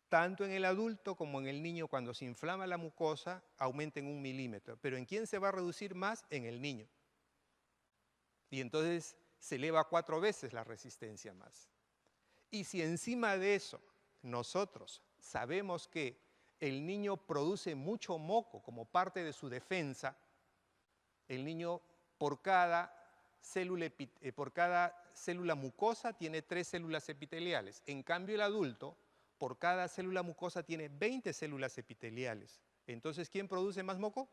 tanto en el adulto como en el niño, cuando se inflama la mucosa, aumenta en 1 milímetro. Pero ¿en quién se va a reducir más? En el niño. Y entonces se eleva 4 veces la resistencia más. Y si encima de eso nosotros sabemos que el niño produce mucho moco como parte de su defensa, el niño por cada célula mucosa tiene 3 células epiteliales. En cambio el adulto por cada célula mucosa tiene 20 células epiteliales. Entonces, ¿quién produce más moco?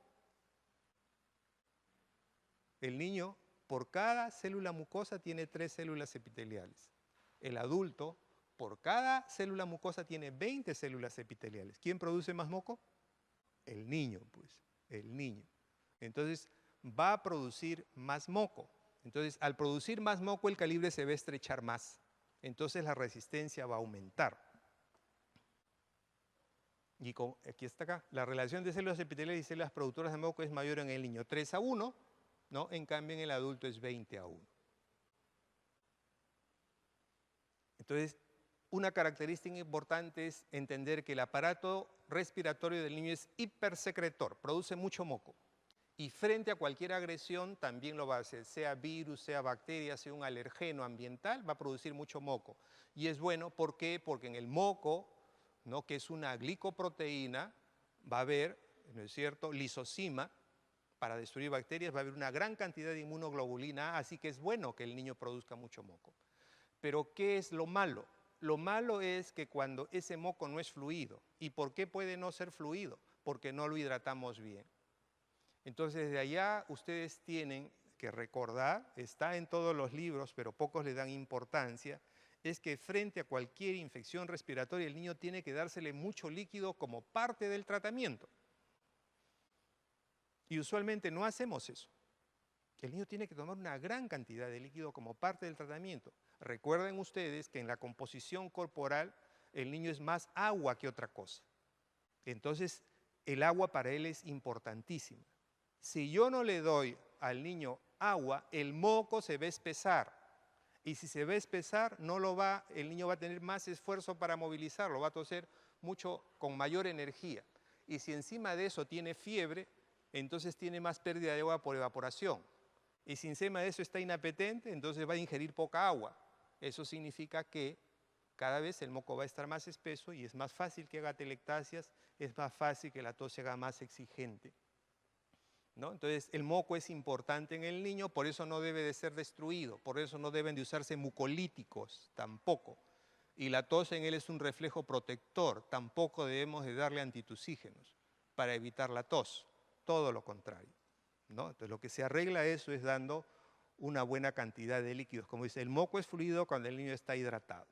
El niño por cada célula mucosa tiene 3 células epiteliales. El adulto, por cada célula mucosa, tiene 20 células epiteliales. ¿Quién produce más moco? El niño, pues, el niño. Entonces, va a producir más moco. Entonces, al producir más moco, el calibre se va a estrechar más. Entonces, la resistencia va a aumentar. Y aquí está acá. La relación de células epiteliales y células productoras de moco es mayor en el niño, 3:1, ¿no? En cambio, en el adulto es 20:1. Entonces, una característica importante es entender que el aparato respiratorio del niño es hipersecretor, produce mucho moco. Y frente a cualquier agresión también lo va a hacer, sea virus, sea bacteria, sea un alergeno ambiental, va a producir mucho moco. Y es bueno, ¿por qué? Porque en el moco, ¿no?, que es una glicoproteína, va a haber, ¿no es cierto?, lisozima para destruir bacterias, va a haber una gran cantidad de inmunoglobulina A, así que es bueno que el niño produzca mucho moco. Pero ¿qué es lo malo? Lo malo es que cuando ese moco no es fluido. ¿Y por qué puede no ser fluido? Porque no lo hidratamos bien. Entonces, de allá ustedes tienen que recordar, está en todos los libros, pero pocos le dan importancia, es que frente a cualquier infección respiratoria el niño tiene que dársele mucho líquido como parte del tratamiento. Y usualmente no hacemos eso. El niño tiene que tomar una gran cantidad de líquido como parte del tratamiento. Recuerden ustedes que en la composición corporal el niño es más agua que otra cosa. Entonces, el agua para él es importantísima. Si yo no le doy al niño agua, el moco se va a espesar. Y si se va a espesar, el niño va a tener más esfuerzo para movilizarlo, va a toser mucho con mayor energía. Y si encima de eso tiene fiebre, entonces tiene más pérdida de agua por evaporación. Y si encima de eso está inapetente, entonces va a ingerir poca agua. Eso significa que cada vez el moco va a estar más espeso y es más fácil que haga telectasias, es más fácil que la tos se haga más exigente, ¿no? Entonces el moco es importante en el niño, por eso no debe de ser destruido, por eso no deben de usarse mucolíticos tampoco. Y la tos en él es un reflejo protector, tampoco debemos de darle antitusígenos para evitar la tos, todo lo contrario, ¿no? Entonces lo que se arregla eso es dando una buena cantidad de líquidos. Como dice, el moco es fluido cuando el niño está hidratado.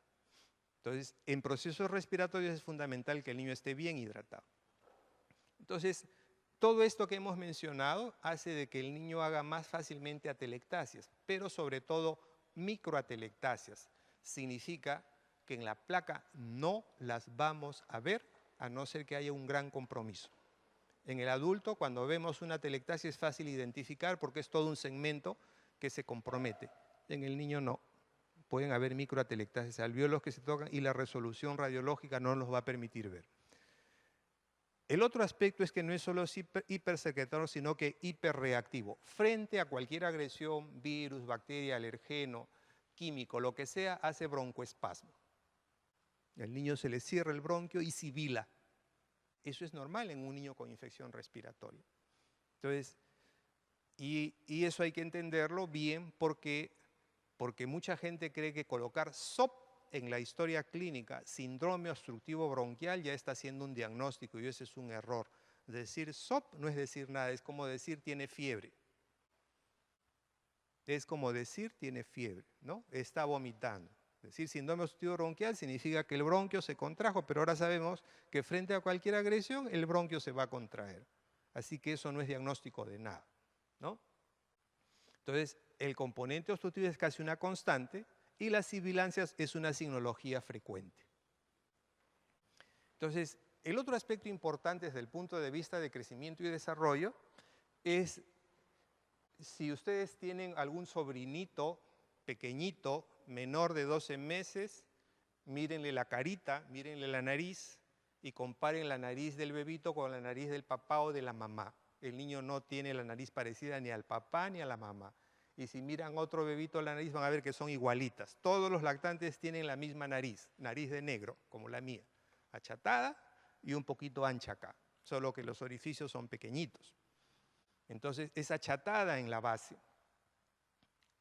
Entonces, en procesos respiratorios es fundamental que el niño esté bien hidratado. Entonces, todo esto que hemos mencionado hace de que el niño haga más fácilmente atelectasias, pero sobre todo microatelectasias. Significa que en la placa no las vamos a ver a no ser que haya un gran compromiso. En el adulto, cuando vemos una atelectasia es fácil identificar porque es todo un segmento que se compromete. En el niño no. Pueden haber microatelectasias alvéolos que se tocan y la resolución radiológica no nos va a permitir ver. El otro aspecto es que no es solo hipersecretario, sino que hiperreactivo. Frente a cualquier agresión, virus, bacteria, alergeno, químico, lo que sea, hace broncoespasmo. El niño se le cierra el bronquio y sibila. Eso es normal en un niño con infección respiratoria. Entonces, y eso hay que entenderlo bien porque mucha gente cree que colocar SOP en la historia clínica, síndrome obstructivo bronquial, ya está haciendo un diagnóstico y ese es un error. Decir SOP no es decir nada, es como decir tiene fiebre. Es como decir tiene fiebre, ¿no? Está vomitando. Decir síndrome obstructivo bronquial significa que el bronquio se contrajo, pero ahora sabemos que frente a cualquier agresión el bronquio se va a contraer. Así que eso no es diagnóstico de nada, ¿no? Entonces, el componente obstructivo es casi una constante y las sibilancias es una signología frecuente. Entonces, el otro aspecto importante desde el punto de vista de crecimiento y desarrollo es si ustedes tienen algún sobrinito pequeñito, menor de 12 meses, mírenle la carita, mírenle la nariz y comparen la nariz del bebito con la nariz del papá o de la mamá. El niño no tiene la nariz parecida ni al papá ni a la mamá. Y si miran otro bebito la nariz van a ver que son igualitas. Todos los lactantes tienen la misma nariz, nariz de negro, como la mía, achatada y un poquito ancha acá, solo que los orificios son pequeñitos. Entonces es achatada en la base,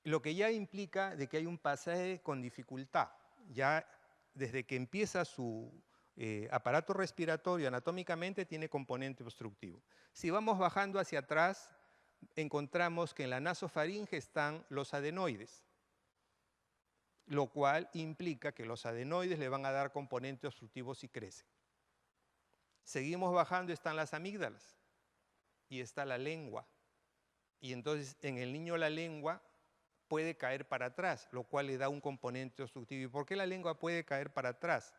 lo que ya implica de que hay un pasaje con dificultad. Ya desde que empieza su aparato respiratorio anatómicamente tiene componente obstructivo. Si vamos bajando hacia atrás, encontramos que en la nasofaringe están los adenoides, lo cual implica que los adenoides le van a dar componente obstructivo si crece. Seguimos bajando, están las amígdalas y está la lengua. Y entonces en el niño la lengua puede caer para atrás, lo cual le da un componente obstructivo. ¿Y por qué la lengua puede caer para atrás?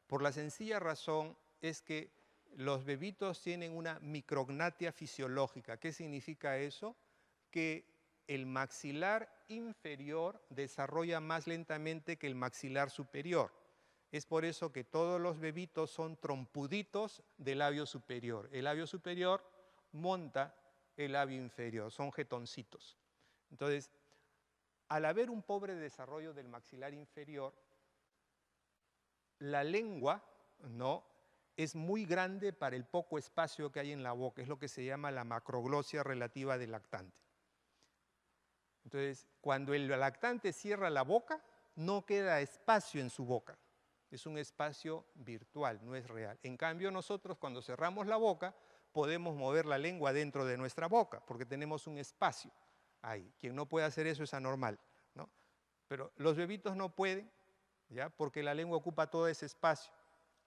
Por la sencilla razón es que los bebitos tienen una micrognatia fisiológica. ¿Qué significa eso? Que el maxilar inferior desarrolla más lentamente que el maxilar superior. Es por eso que todos los bebitos son trompuditos del labio superior. El labio superior monta el labio inferior, son jetoncitos. Entonces, al haber un pobre desarrollo del maxilar inferior, la lengua, ¿no?, es muy grande para el poco espacio que hay en la boca, es lo que se llama la macroglosia relativa del lactante. Entonces, cuando el lactante cierra la boca, no queda espacio en su boca, es un espacio virtual, no es real. En cambio, nosotros cuando cerramos la boca, podemos mover la lengua dentro de nuestra boca, porque tenemos un espacio ahí. Quien no puede hacer eso es anormal, ¿no? Pero los bebitos no pueden, ¿ya?, porque la lengua ocupa todo ese espacio.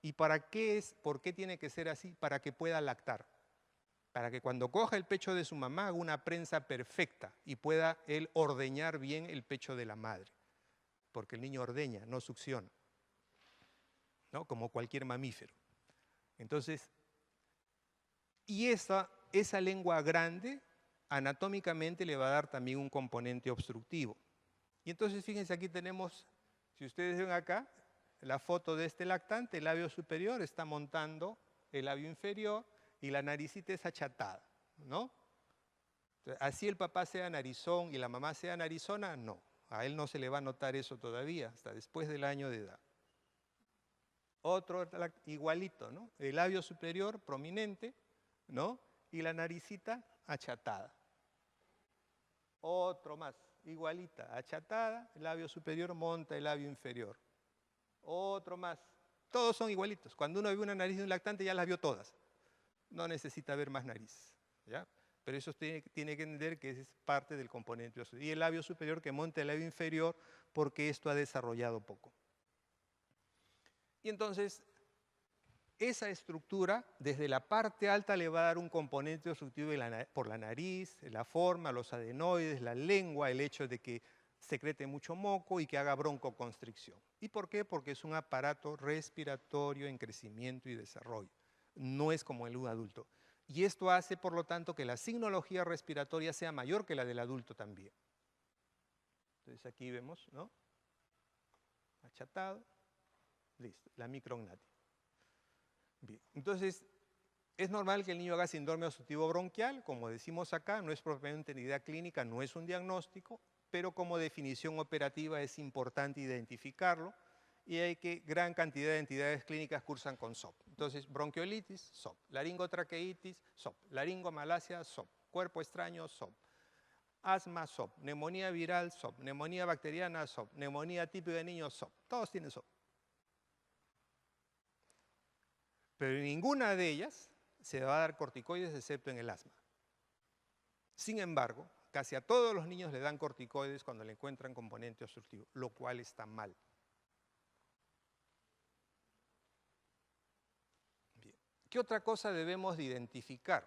¿Y para qué es? ¿Por qué tiene que ser así? Para que pueda lactar. Para que cuando coja el pecho de su mamá haga una prensa perfecta y pueda él ordeñar bien el pecho de la madre. Porque el niño ordeña, no succiona, ¿no?, como cualquier mamífero. Entonces, y esa lengua grande anatómicamente le va a dar también un componente obstructivo. Y entonces fíjense, aquí tenemos, si ustedes ven acá, la foto de este lactante, el labio superior está montando el labio inferior y la naricita es achatada, ¿no? Entonces, así el papá sea narizón y la mamá sea narizona, no. A él no se le va a notar eso todavía, hasta después del año de edad. Otro igualito, ¿no? El labio superior prominente, ¿no? Y la naricita achatada. Otro más, igualita, achatada, el labio superior monta el labio inferior. Otro más. Todos son igualitos. Cuando uno ve una nariz de un lactante ya las vio todas. No necesita ver más nariz, ¿ya? Pero eso tiene que entender que es parte del componente. Y el labio superior que monta el labio inferior porque esto ha desarrollado poco. Y entonces, esa estructura, desde la parte alta le va a dar un componente obstructivo por la nariz, la forma, los adenoides, la lengua, el hecho de que secrete mucho moco y que haga broncoconstricción. ¿Y por qué? Porque es un aparato respiratorio en crecimiento y desarrollo. No es como el de un adulto. Y esto hace, por lo tanto, que la signología respiratoria sea mayor que la del adulto también. Entonces aquí vemos, ¿no? Achatado. Listo, la micrognatia. Bien, entonces, es normal que el niño haga síndrome obstructivo bronquial, como decimos acá, no es propiamente una idea clínica, no es un diagnóstico, pero como definición operativa es importante identificarlo y hay que gran cantidad de entidades clínicas cursan con SOP. Entonces, bronquiolitis, SOP, laringotraqueitis, SOP, laringomalacia, SOP, cuerpo extraño, SOP, asma, SOP, neumonía viral, SOP, neumonía bacteriana, SOP, neumonía típica de niños, SOP, todos tienen SOP. Pero en ninguna de ellas se va a dar corticoides excepto en el asma. Sin embargo, casi a todos los niños le dan corticoides cuando le encuentran componente obstructivo, lo cual está mal. Bien. ¿Qué otra cosa debemos de identificar?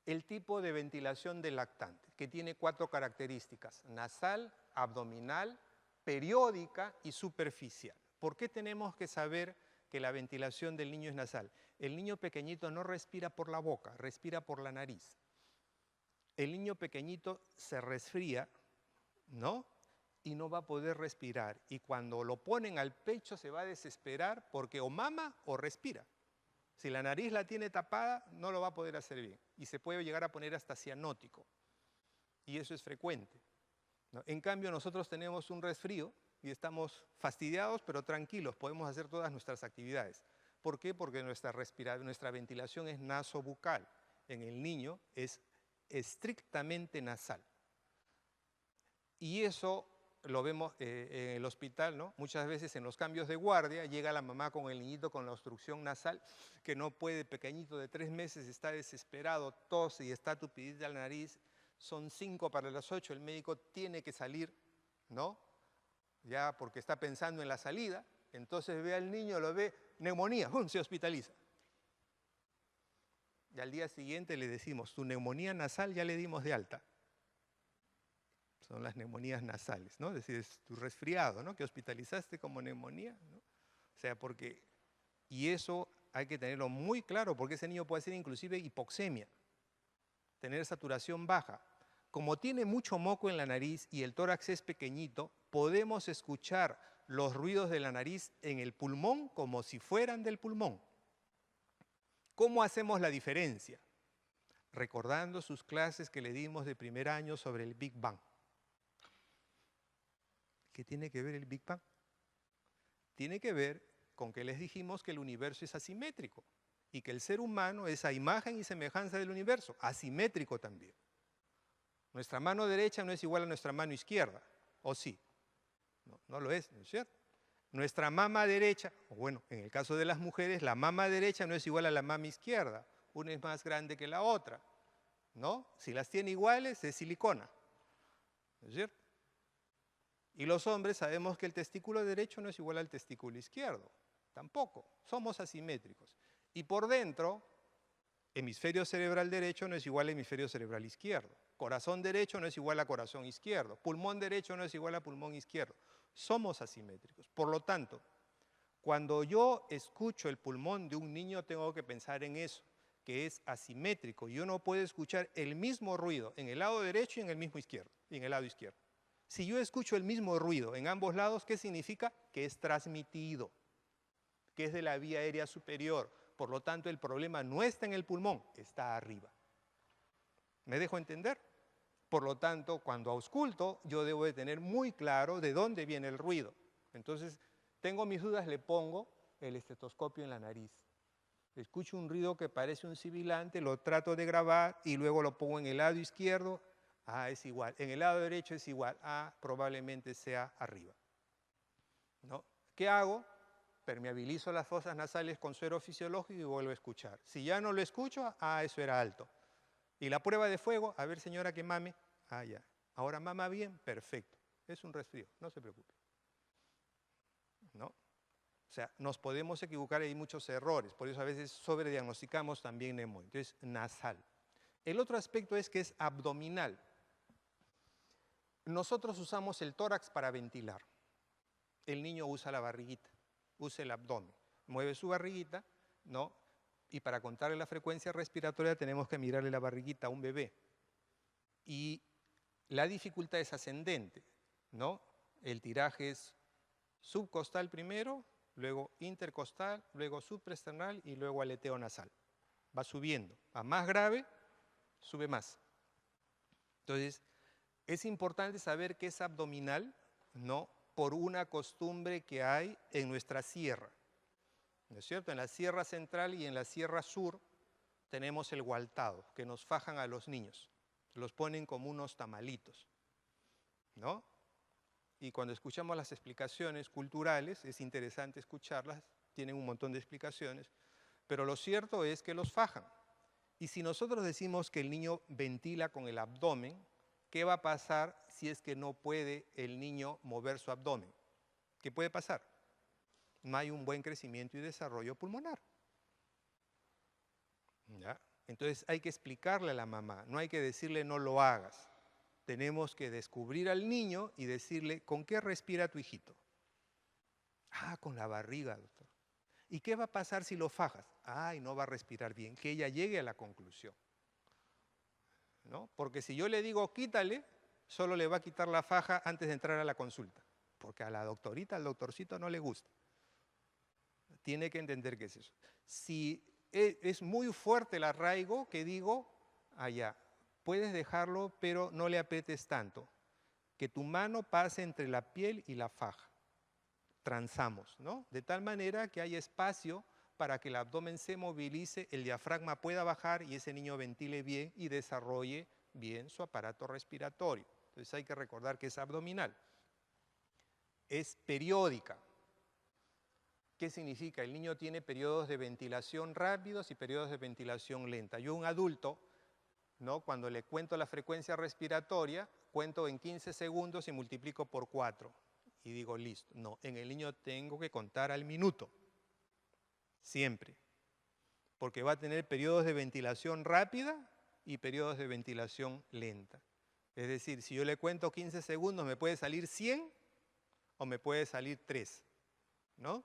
El tipo de ventilación del lactante, que tiene 4 características: nasal, abdominal, periódica y superficial. ¿Por qué tenemos que saber que la ventilación del niño es nasal? El niño pequeñito no respira por la boca, respira por la nariz. El niño pequeñito se resfría, ¿no? Y no va a poder respirar. Y cuando lo ponen al pecho se va a desesperar porque o mama o respira. Si la nariz la tiene tapada, no lo va a poder hacer bien. Y se puede llegar a poner hasta cianótico. Y eso es frecuente, ¿no? En cambio, nosotros tenemos un resfrío y estamos fastidiados, pero tranquilos, podemos hacer todas nuestras actividades. ¿Por qué? Porque nuestra ventilación es nasobucal. En el niño es estrictamente nasal. Y eso lo vemos en el hospital, ¿no? Muchas veces en los cambios de guardia llega la mamá con el niñito con la obstrucción nasal, que no puede, pequeñito de 3 meses, está desesperado, tose y está tupidita la nariz. Son 5 para las 8, el médico tiene que salir, ¿no? Ya porque está pensando en la salida, entonces ve al niño, lo ve, neumonía, ¡pum!, se hospitaliza. Y al día siguiente le decimos, tu neumonía nasal ya le dimos de alta. Son las neumonías nasales, ¿no? Es decir, es tu resfriado, ¿no? Que hospitalizaste como neumonía, ¿no? O sea, porque, y eso hay que tenerlo muy claro, porque ese niño puede ser inclusive hipoxemia, tener saturación baja. Como tiene mucho moco en la nariz y el tórax es pequeñito, podemos escuchar los ruidos de la nariz en el pulmón como si fueran del pulmón. ¿Cómo hacemos la diferencia? Recordando sus clases que le dimos de primer año sobre el Big Bang. ¿Qué tiene que ver el Big Bang? Tiene que ver con que les dijimos que el universo es asimétrico y que el ser humano es a imagen y semejanza del universo, asimétrico también. Nuestra mano derecha no es igual a nuestra mano izquierda, ¿o sí? No, no lo es, ¿no es cierto? Nuestra mama derecha, o bueno, en el caso de las mujeres, la mama derecha no es igual a la mama izquierda, una es más grande que la otra, ¿no? Si las tiene iguales es silicona, ¿no es cierto? Y los hombres sabemos que el testículo derecho no es igual al testículo izquierdo, tampoco, somos asimétricos. Y por dentro, hemisferio cerebral derecho no es igual a hemisferio cerebral izquierdo, corazón derecho no es igual a corazón izquierdo, pulmón derecho no es igual a pulmón izquierdo, somos asimétricos. Por lo tanto, cuando yo escucho el pulmón de un niño tengo que pensar en eso, que es asimétrico. Yo no puedo escuchar el mismo ruido en el lado derecho y en el mismo izquierdo, y en el lado izquierdo. Si yo escucho el mismo ruido en ambos lados, ¿qué significa? Que es transmitido, que es de la vía aérea superior. Por lo tanto, el problema no está en el pulmón, está arriba. ¿Me dejo entender? Por lo tanto, cuando ausculto, yo debo de tener muy claro de dónde viene el ruido. Entonces, tengo mis dudas, le pongo el estetoscopio en la nariz. Escucho un ruido que parece un sibilante, lo trato de grabar y luego lo pongo en el lado izquierdo. Ah, es igual. En el lado derecho es igual. Ah, probablemente sea arriba. ¿No? ¿Qué hago? Permeabilizo las fosas nasales con suero fisiológico y vuelvo a escuchar. Si ya no lo escucho, ah, eso era alto. Y la prueba de fuego, a ver señora que mame. Ah, ya. Ahora mama bien, perfecto. Es un resfrío, no se preocupe. ¿No? O sea, nos podemos equivocar, hay muchos errores, por eso a veces sobrediagnosticamos también neumonía. Entonces, nasal. El otro aspecto es que es abdominal. Nosotros usamos el tórax para ventilar. El niño usa la barriguita, usa el abdomen, mueve su barriguita, ¿no? Y para contarle la frecuencia respiratoria tenemos que mirarle la barriguita a un bebé. Y la dificultad es ascendente, ¿no? El tiraje es subcostal primero, luego intercostal, luego subpresternal y luego aleteo nasal. Va subiendo. A más grave, sube más. Entonces, es importante saber que es abdominal, ¿no? Por una costumbre que hay en nuestra sierra. ¿No es cierto? En la sierra central y en la sierra sur tenemos el gualtado, que nos fajan a los niños. Los ponen como unos tamalitos, ¿no? Y cuando escuchamos las explicaciones culturales, es interesante escucharlas, tienen un montón de explicaciones, pero lo cierto es que los fajan. Y si nosotros decimos que el niño ventila con el abdomen, ¿qué va a pasar si es que no puede el niño mover su abdomen? ¿Qué puede pasar? No hay un buen crecimiento y desarrollo pulmonar. ¿Ya? Entonces hay que explicarle a la mamá, no hay que decirle no lo hagas. Tenemos que descubrir al niño y decirle, ¿con qué respira tu hijito? Ah, con la barriga, doctor. ¿Y qué va a pasar si lo fajas? Ay, no va a respirar bien. Que ella llegue a la conclusión, ¿no? Porque si yo le digo quítale, solo le va a quitar la faja antes de entrar a la consulta. Porque a la doctorita, al doctorcito no le gusta. Tiene que entender qué es eso. Si es muy fuerte el arraigo, que digo, allá, puedes dejarlo, pero no le aprietes tanto. Que tu mano pase entre la piel y la faja. Transamos, ¿no? De tal manera que haya espacio para que el abdomen se movilice, el diafragma pueda bajar y ese niño ventile bien y desarrolle bien su aparato respiratorio. Entonces hay que recordar que es abdominal. Es periódica. ¿Qué significa? El niño tiene periodos de ventilación rápidos y periodos de ventilación lenta. Yo, un adulto, ¿no? Cuando le cuento la frecuencia respiratoria, cuento en 15 segundos y multiplico por 4. Y digo, listo. No, en el niño tengo que contar al minuto. Siempre. Porque va a tener periodos de ventilación rápida y periodos de ventilación lenta. Es decir, si yo le cuento 15 segundos, me puede salir 100 o me puede salir 3. ¿No?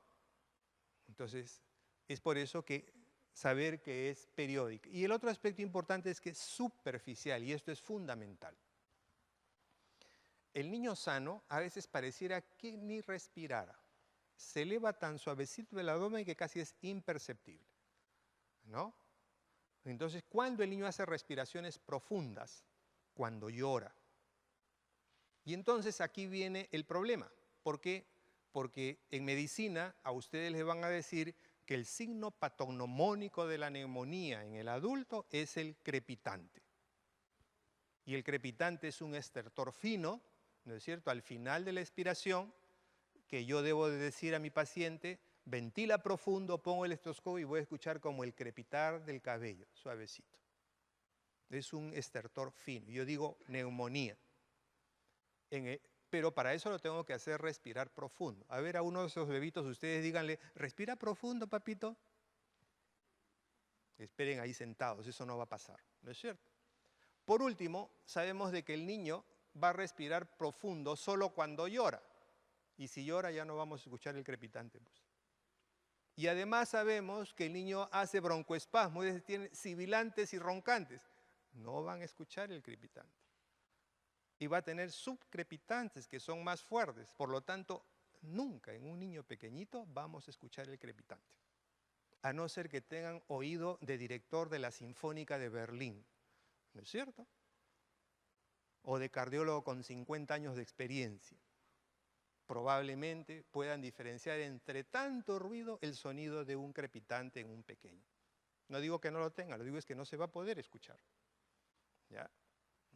Entonces, es por eso que saber que es periódica. Y el otro aspecto importante es que es superficial, y esto es fundamental. El niño sano a veces pareciera que ni respirara. Se eleva tan suavecito el abdomen que casi es imperceptible, ¿no? Entonces, ¿cuándo el niño hace respiraciones profundas? Cuando llora. Y entonces aquí viene el problema. ¿Por qué? Porque en medicina a ustedes les van a decir que el signo patognomónico de la neumonía en el adulto es el crepitante. Y el crepitante es un estertor fino, ¿no es cierto?, al final de la expiración, que yo debo de decir a mi paciente, ventila profundo, pongo el estetoscopio y voy a escuchar como el crepitar del cabello, suavecito. Es un estertor fino. Yo digo neumonía. Pero para eso lo tengo que hacer respirar profundo. A ver, a uno de esos bebitos, ustedes díganle, respira profundo, papito. Esperen ahí sentados, eso no va a pasar, ¿no es cierto? Por último, sabemos de que el niño va a respirar profundo solo cuando llora. Y si llora ya no vamos a escuchar el crepitante, pues. Y además sabemos que el niño hace broncoespasmo, es decir, tiene sibilantes y roncantes. No van a escuchar el crepitante. Y va a tener subcrepitantes que son más fuertes. Por lo tanto, nunca en un niño pequeñito vamos a escuchar el crepitante. A no ser que tengan oído de director de la Sinfónica de Berlín. ¿No es cierto? O de cardiólogo con 50 años de experiencia. Probablemente puedan diferenciar entre tanto ruido el sonido de un crepitante en un pequeño. No digo que no lo tenga, lo digo es que no se va a poder escuchar. ¿Ya?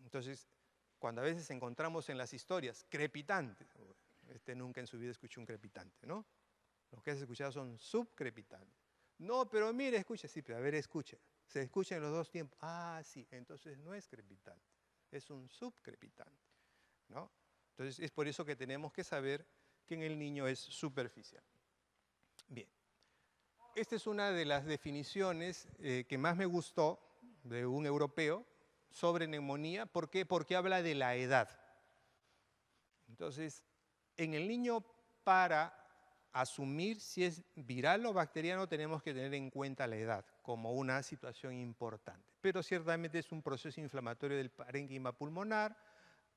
Entonces, cuando a veces encontramos en las historias crepitantes, nunca en su vida escuchó un crepitante, ¿no? Los que has escuchado son subcrepitantes. No, pero mire, escucha, sí, pero a ver, escucha. Se escucha en los dos tiempos. Ah, sí, entonces no es crepitante, es un subcrepitante, ¿no? Entonces, es por eso que tenemos que saber que en el niño es superficial. Bien, esta es una de las definiciones que más me gustó de un europeo sobre neumonía. ¿Por qué? Porque habla de la edad. Entonces, en el niño, para asumir si es viral o bacteriano, tenemos que tener en cuenta la edad como una situación importante. Pero ciertamente es un proceso inflamatorio del parénquima pulmonar.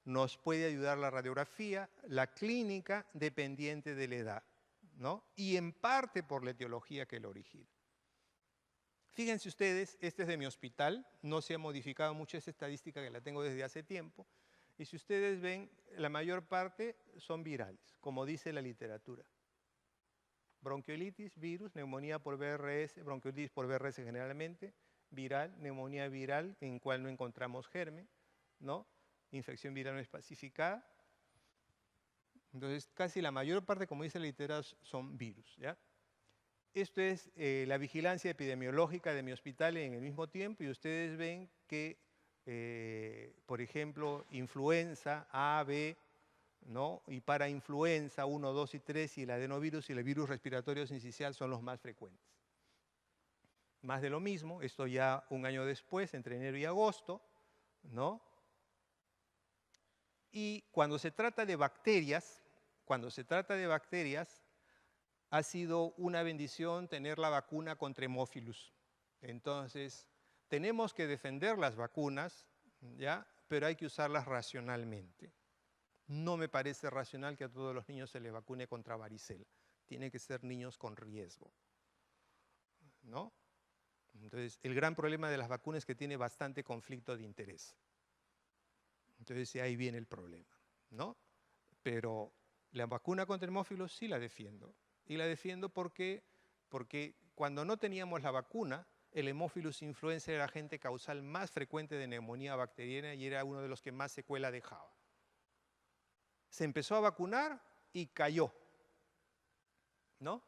Nos puede ayudar la radiografía, la clínica, dependiente de la edad, ¿no? Y en parte por la etiología que lo origina. Fíjense ustedes, este es de mi hospital, no se ha modificado mucho esta estadística que la tengo desde hace tiempo, y si ustedes ven, la mayor parte son virales, como dice la literatura. Bronquiolitis, virus, neumonía por BRS, bronquiolitis por BRS generalmente, viral, neumonía viral, en cual no encontramos germen, ¿no? Infección viral no especificada. Entonces, casi la mayor parte, como dice la literatura, son virus, ¿ya? Esto es la vigilancia epidemiológica de mi hospital en el mismo tiempo, y ustedes ven que, por ejemplo, influenza A, B, ¿no? Y para influenza 1, 2 y 3 y el adenovirus y el virus respiratorio sincicial son los más frecuentes. Más de lo mismo, esto ya un año después, entre enero y agosto, ¿no? Y cuando se trata de bacterias, ha sido una bendición tener la vacuna contra Haemophilus. Entonces, tenemos que defender las vacunas, ¿ya? Pero hay que usarlas racionalmente. No me parece racional que a todos los niños se les vacune contra varicela. Tienen que ser niños con riesgo, ¿no? Entonces, el gran problema de las vacunas es que tiene bastante conflicto de interés. Entonces, ahí viene el problema, ¿no? Pero la vacuna contra Haemophilus sí la defiendo. Y la defiendo porque cuando no teníamos la vacuna, el Haemophilus influenza era el agente causal más frecuente de neumonía bacteriana y era uno de los que más secuela dejaba. Se empezó a vacunar y cayó, ¿no?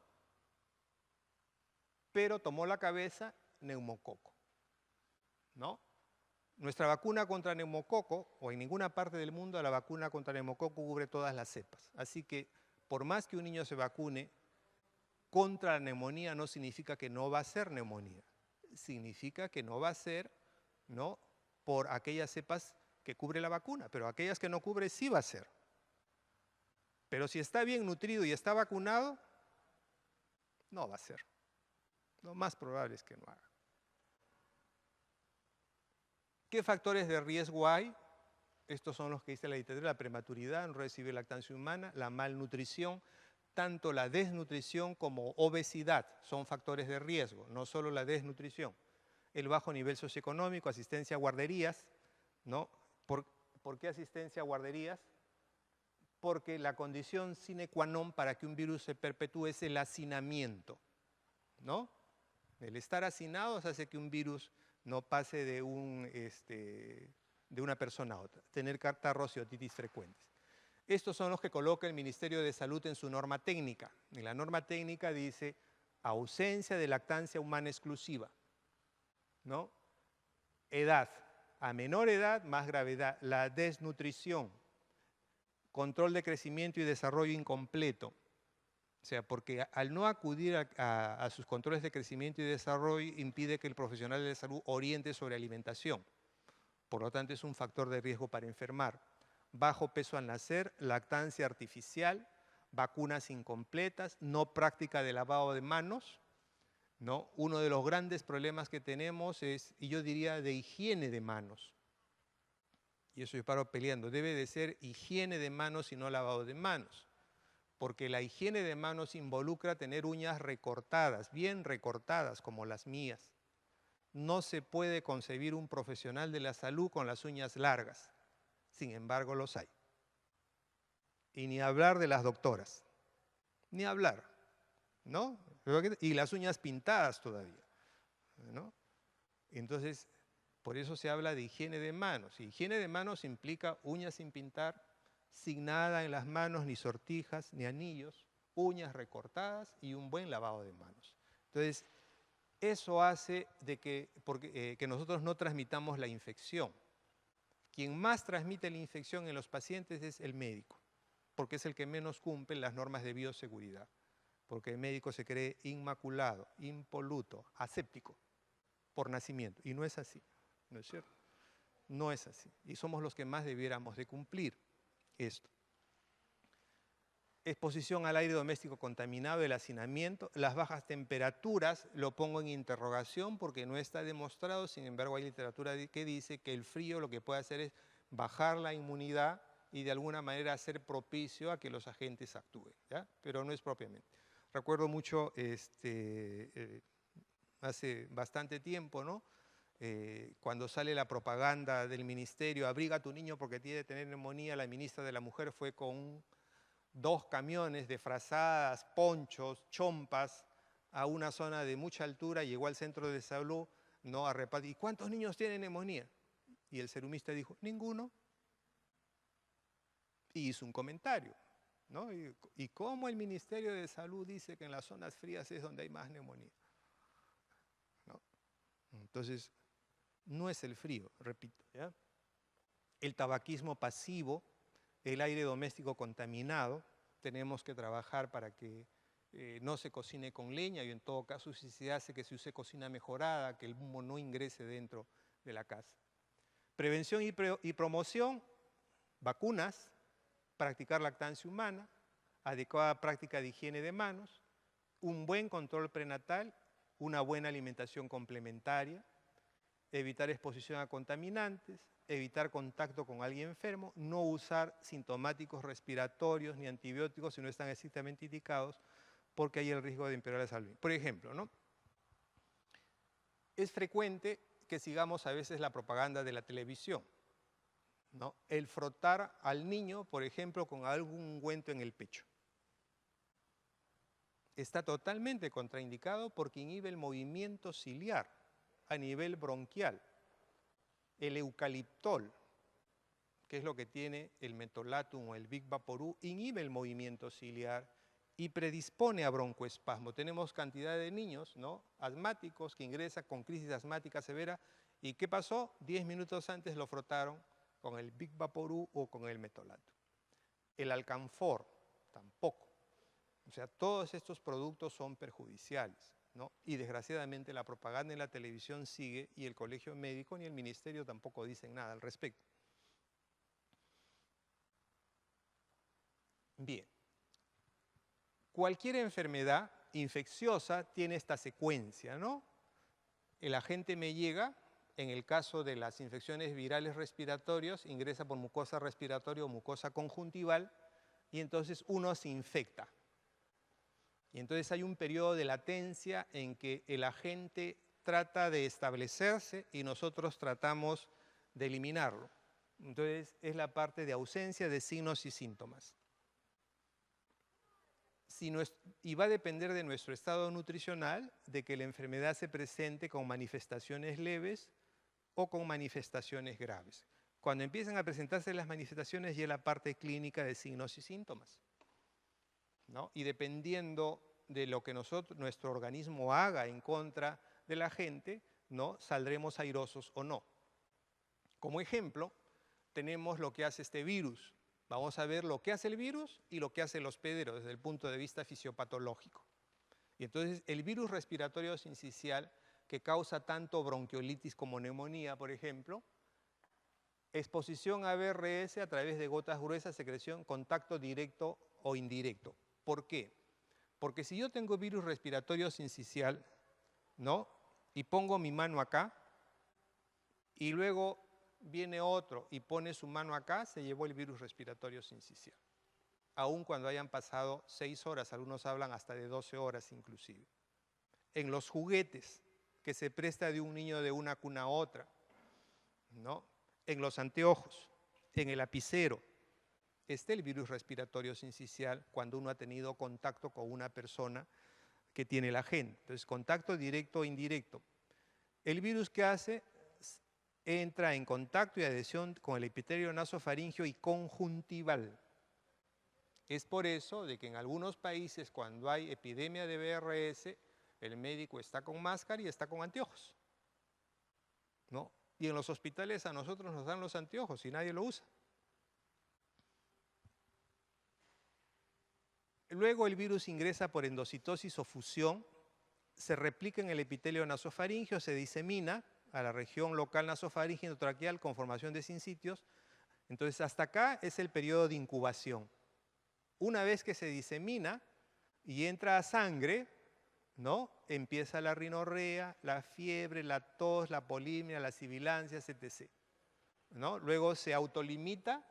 Pero tomó la cabeza neumococo, ¿no? Nuestra vacuna contra neumococo, o en ninguna parte del mundo la vacuna contra neumococo cubre todas las cepas. Así que, por más que un niño se vacune contra la neumonía, no significa que no va a ser neumonía. Significa que no va a ser, ¿no?, por aquellas cepas que cubre la vacuna, pero aquellas que no cubre sí va a ser. Pero si está bien nutrido y está vacunado, no va a ser. Lo más probable es que no haga. ¿Qué factores de riesgo hay? Estos son los que dice la literatura: la prematuridad, no recibir lactancia humana, la malnutrición, tanto la desnutrición como obesidad son factores de riesgo, no solo la desnutrición. El bajo nivel socioeconómico, asistencia a guarderías, ¿no? ¿Por qué asistencia a guarderías? Porque la condición sine qua non para que un virus se perpetúe es el hacinamiento, ¿no? El estar hacinado hace que un virus no pase de una persona a otra, tener catarros y otitis frecuentes. Estos son los que coloca el Ministerio de Salud en su norma técnica. En la norma técnica dice ausencia de lactancia humana exclusiva, ¿no? Edad, a menor edad, más gravedad. La desnutrición, control de crecimiento y desarrollo incompleto. O sea, porque al no acudir a sus controles de crecimiento y desarrollo impide que el profesional de salud oriente sobre alimentación. Por lo tanto, es un factor de riesgo para enfermar. Bajo peso al nacer, lactancia artificial, vacunas incompletas, no práctica de lavado de manos, ¿no? Uno de los grandes problemas que tenemos es, y yo diría, de higiene de manos. Y eso yo paro peleando. Debe de ser higiene de manos y no lavado de manos. Porque la higiene de manos involucra tener uñas recortadas, bien recortadas, como las mías. No se puede concebir un profesional de la salud con las uñas largas. Sin embargo, los hay. Y ni hablar de las doctoras. Ni hablar, ¿no? Y las uñas pintadas todavía, ¿no? Entonces, por eso se habla de higiene de manos. Y higiene de manos implica uñas sin pintar, sin nada en las manos, ni sortijas, ni anillos, uñas recortadas y un buen lavado de manos. Entonces, eso hace de que nosotros no transmitamos la infección. Quien más transmite la infección en los pacientes es el médico, porque es el que menos cumple las normas de bioseguridad. Porque el médico se cree inmaculado, impoluto, aséptico, por nacimiento. Y no es así, ¿no es cierto? No es así. Y somos los que más debiéramos de cumplir esto. Exposición al aire doméstico contaminado, el hacinamiento, las bajas temperaturas, lo pongo en interrogación porque no está demostrado, sin embargo hay literatura que dice que el frío lo que puede hacer es bajar la inmunidad y de alguna manera ser propicio a que los agentes actúen, ¿ya? Pero no es propiamente. Recuerdo mucho hace bastante tiempo, ¿no? Cuando sale la propaganda del ministerio, abriga a tu niño porque tiene que tener neumonía, la ministra de la Mujer fue con 2 camiones de frazadas, ponchos, chompas, a una zona de mucha altura, llegó al centro de salud, ¿no? A repartir. ¿Y cuántos niños tienen neumonía? Y el serumista dijo, ninguno. Y hizo un comentario, ¿no? ¿Y cómo el Ministerio de Salud dice que en las zonas frías es donde hay más neumonía? ¿No? Entonces, no es el frío, repito, ¿ya? El tabaquismo pasivo, el aire doméstico contaminado, tenemos que trabajar para que no se cocine con leña y en todo caso si se hace que se use cocina mejorada, que el humo no ingrese dentro de la casa. Prevención y promoción, vacunas, practicar lactancia humana, adecuada práctica de higiene de manos, un buen control prenatal, una buena alimentación complementaria, evitar exposición a contaminantes, evitar contacto con alguien enfermo, no usar sintomáticos respiratorios ni antibióticos si no están estrictamente indicados porque hay el riesgo de empeorar la salud. Por ejemplo, ¿no? Es frecuente que sigamos a veces la propaganda de la televisión, ¿no? El frotar al niño, por ejemplo, con algún ungüento en el pecho. Está totalmente contraindicado porque inhibe el movimiento ciliar a nivel bronquial. El eucaliptol, que es lo que tiene el mentolatum o el Big Vaporú, inhibe el movimiento ciliar y predispone a broncoespasmo. Tenemos cantidad de niños, ¿no? Asmáticos que ingresan con crisis asmática severa. ¿Y qué pasó? 10 minutos antes lo frotaron con el Big Vaporú o con el mentolatum. El alcanfor, tampoco. O sea, todos estos productos son perjudiciales, ¿no? Y desgraciadamente la propaganda en la televisión sigue y el colegio médico ni el ministerio tampoco dicen nada al respecto. Bien. Cualquier enfermedad infecciosa tiene esta secuencia, ¿no? El agente me llega, en el caso de las infecciones virales respiratorias, ingresa por mucosa respiratoria o mucosa conjuntival y entonces uno se infecta. Y entonces hay un periodo de latencia en que el agente trata de establecerse y nosotros tratamos de eliminarlo. Entonces es la parte de ausencia de signos y síntomas. Y va a depender de nuestro estado nutricional, de que la enfermedad se presente con manifestaciones leves o con manifestaciones graves. Cuando empiezan a presentarse las manifestaciones ya es la parte clínica de signos y síntomas, ¿no? Y dependiendo de lo que nuestro organismo haga en contra de la gente, ¿no? Saldremos airosos o no. Como ejemplo, tenemos lo que hace este virus. Vamos a ver lo que hace el virus y lo que hace el hospedero desde el punto de vista fisiopatológico. Y entonces el virus respiratorio sincicial que causa tanto bronquiolitis como neumonía, por ejemplo, exposición a BRS a través de gotas gruesas, secreción, contacto directo o indirecto. ¿Por qué? Porque si yo tengo virus respiratorio sincicial, ¿no? Y pongo mi mano acá, y luego viene otro y pone su mano acá, se llevó el virus respiratorio sincicial. Aun cuando hayan pasado 6 horas, algunos hablan hasta de 12 horas inclusive. En los juguetes que se presta de un niño de una cuna a otra, ¿no? En los anteojos, en el lapicero, está el virus respiratorio sincicial cuando uno ha tenido contacto con una persona que tiene la gen. Entonces, contacto directo o indirecto. El virus que hace entra en contacto y adhesión con el epitelio nasofaríngeo y conjuntival. Es por eso de que en algunos países cuando hay epidemia de VRS, el médico está con máscara y está con anteojos, ¿no? Y en los hospitales a nosotros nos dan los anteojos y nadie lo usa. Luego el virus ingresa por endocitosis o fusión, se replica en el epitelio nasofaríngeo, se disemina a la región local nasofaríngea endotraqueal con formación de sincitios. Entonces hasta acá es el periodo de incubación. Una vez que se disemina y entra a sangre, ¿no? Empieza la rinorrea, la fiebre, la tos, la polimia, las sibilancias, etc., ¿no? Luego se autolimita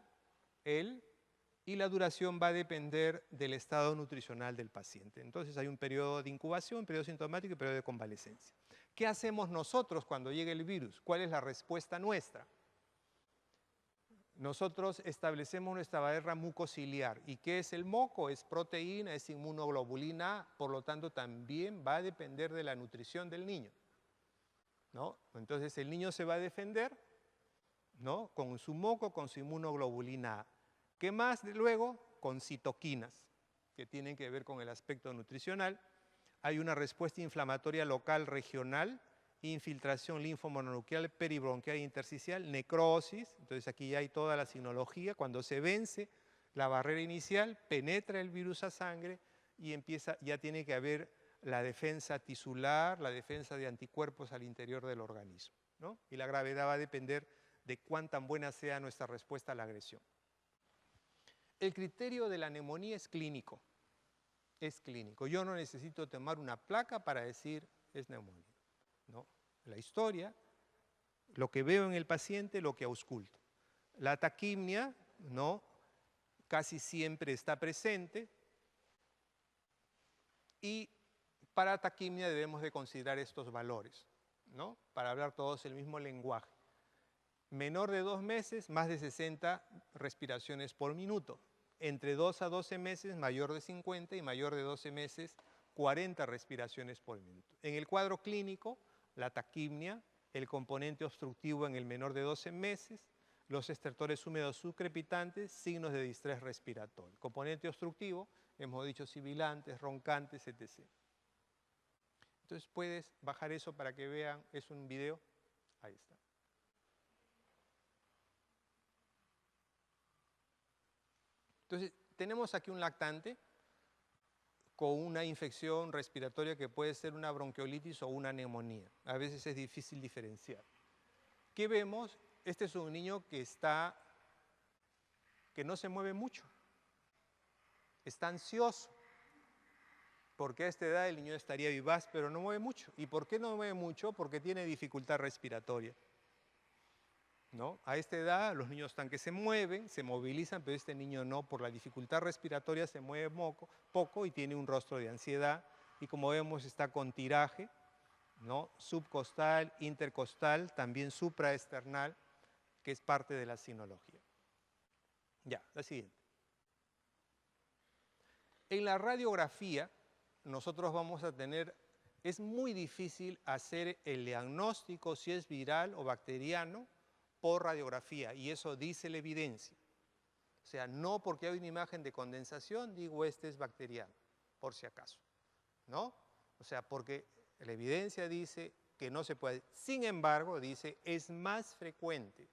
y la duración va a depender del estado nutricional del paciente. Entonces hay un periodo de incubación, periodo sintomático y periodo de convalecencia. ¿Qué hacemos nosotros cuando llega el virus? ¿Cuál es la respuesta nuestra? Nosotros establecemos nuestra barrera mucociliar. ¿Y qué es el moco? Es proteína, es inmunoglobulina A, por lo tanto también va a depender de la nutrición del niño, ¿no? Entonces el niño se va a defender, ¿no? Con su moco, con su inmunoglobulina A. ¿Qué más luego? Con citoquinas, que tienen que ver con el aspecto nutricional. Hay una respuesta inflamatoria local regional, infiltración linfomononuclear, peribronquial e intersticial, necrosis. Entonces aquí ya hay toda la sinología. Cuando se vence la barrera inicial, penetra el virus a sangre y ya tiene que haber la defensa tisular, la defensa de anticuerpos al interior del organismo, ¿no? Y la gravedad va a depender de cuán tan buena sea nuestra respuesta a la agresión. El criterio de la neumonía es clínico. Es clínico. Yo no necesito tomar una placa para decir es neumonía, ¿no? La historia, lo que veo en el paciente, lo que ausculto. La taquimia, ¿no? Casi siempre está presente y para taquimia debemos de considerar estos valores, ¿no? Para hablar todos el mismo lenguaje. Menor de 2 meses, más de 60 respiraciones por minuto. Entre 2 a 12 meses, mayor de 50 y mayor de 12 meses, 40 respiraciones por minuto. En el cuadro clínico, la taquimia, el componente obstructivo en el menor de 12 meses, los estertores húmedos subcrepitantes, signos de distrés respiratorio. El componente obstructivo, hemos dicho sibilantes, roncantes, etc. Entonces puedes bajar eso para que vean, es un video, ahí está. Entonces, tenemos aquí un lactante con una infección respiratoria que puede ser una bronquiolitis o una neumonía. A veces es difícil diferenciar. ¿Qué vemos? Este es un niño que no se mueve mucho. Está ansioso. Porque a esta edad el niño estaría vivaz, pero no mueve mucho. ¿Y por qué no mueve mucho? Porque tiene dificultad respiratoria, ¿no? A esta edad los niños están que se mueven, se movilizan, pero este niño no, por la dificultad respiratoria se mueve poco y tiene un rostro de ansiedad y como vemos está con tiraje, ¿no? Subcostal, intercostal, también supraesternal, que es parte de la sinología. Ya, la siguiente. En la radiografía nosotros vamos a tener, es muy difícil hacer el diagnóstico si es viral o bacteriano por radiografía, y eso dice la evidencia. O sea, no porque hay una imagen de condensación, digo este es bacteriano, por si acaso, ¿no? O sea, porque la evidencia dice que no se puede. Sin embargo, dice, es más frecuente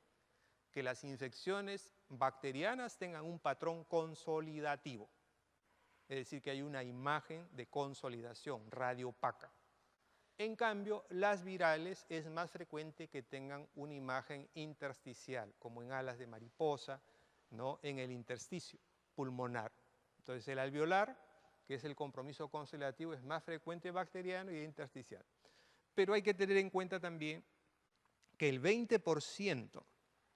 que las infecciones bacterianas tengan un patrón consolidativo. Es decir, que hay una imagen de consolidación radiopaca. En cambio, las virales es más frecuente que tengan una imagen intersticial, como en alas de mariposa, ¿no? En el intersticio pulmonar. Entonces el alveolar, que es el compromiso consolidativo, es más frecuente bacteriano y intersticial. Pero hay que tener en cuenta también que el 20%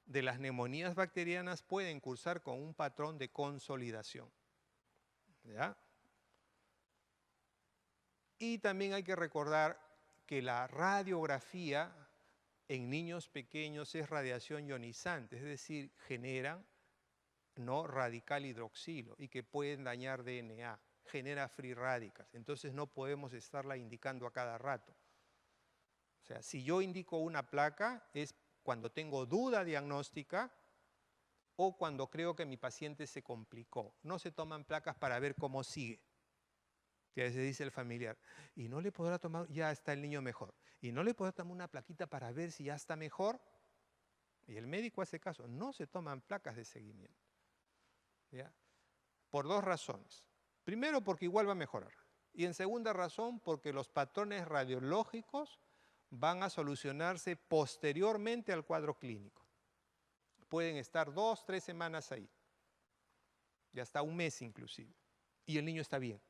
de las neumonías bacterianas pueden cursar con un patrón de consolidación. ¿Ya? Y también hay que recordar que la radiografía en niños pequeños es radiación ionizante, es decir, generan no radical hidroxilo y que pueden dañar DNA, genera free radicals, entonces no podemos estarla indicando a cada rato. O sea, si yo indico una placa es cuando tengo duda diagnóstica o cuando creo que mi paciente se complicó. No se toman placas para ver cómo sigue. Que a veces dice el familiar, y no le podrá tomar, ya está el niño mejor, y no le podrá tomar una plaquita para ver si ya está mejor. Y el médico hace caso, no se toman placas de seguimiento. ¿Ya? Por dos razones. Primero, porque igual va a mejorar. Y en segunda razón, porque los patrones radiológicos van a solucionarse posteriormente al cuadro clínico. Pueden estar 2, 3 semanas ahí, y hasta un mes inclusive, y el niño está bien.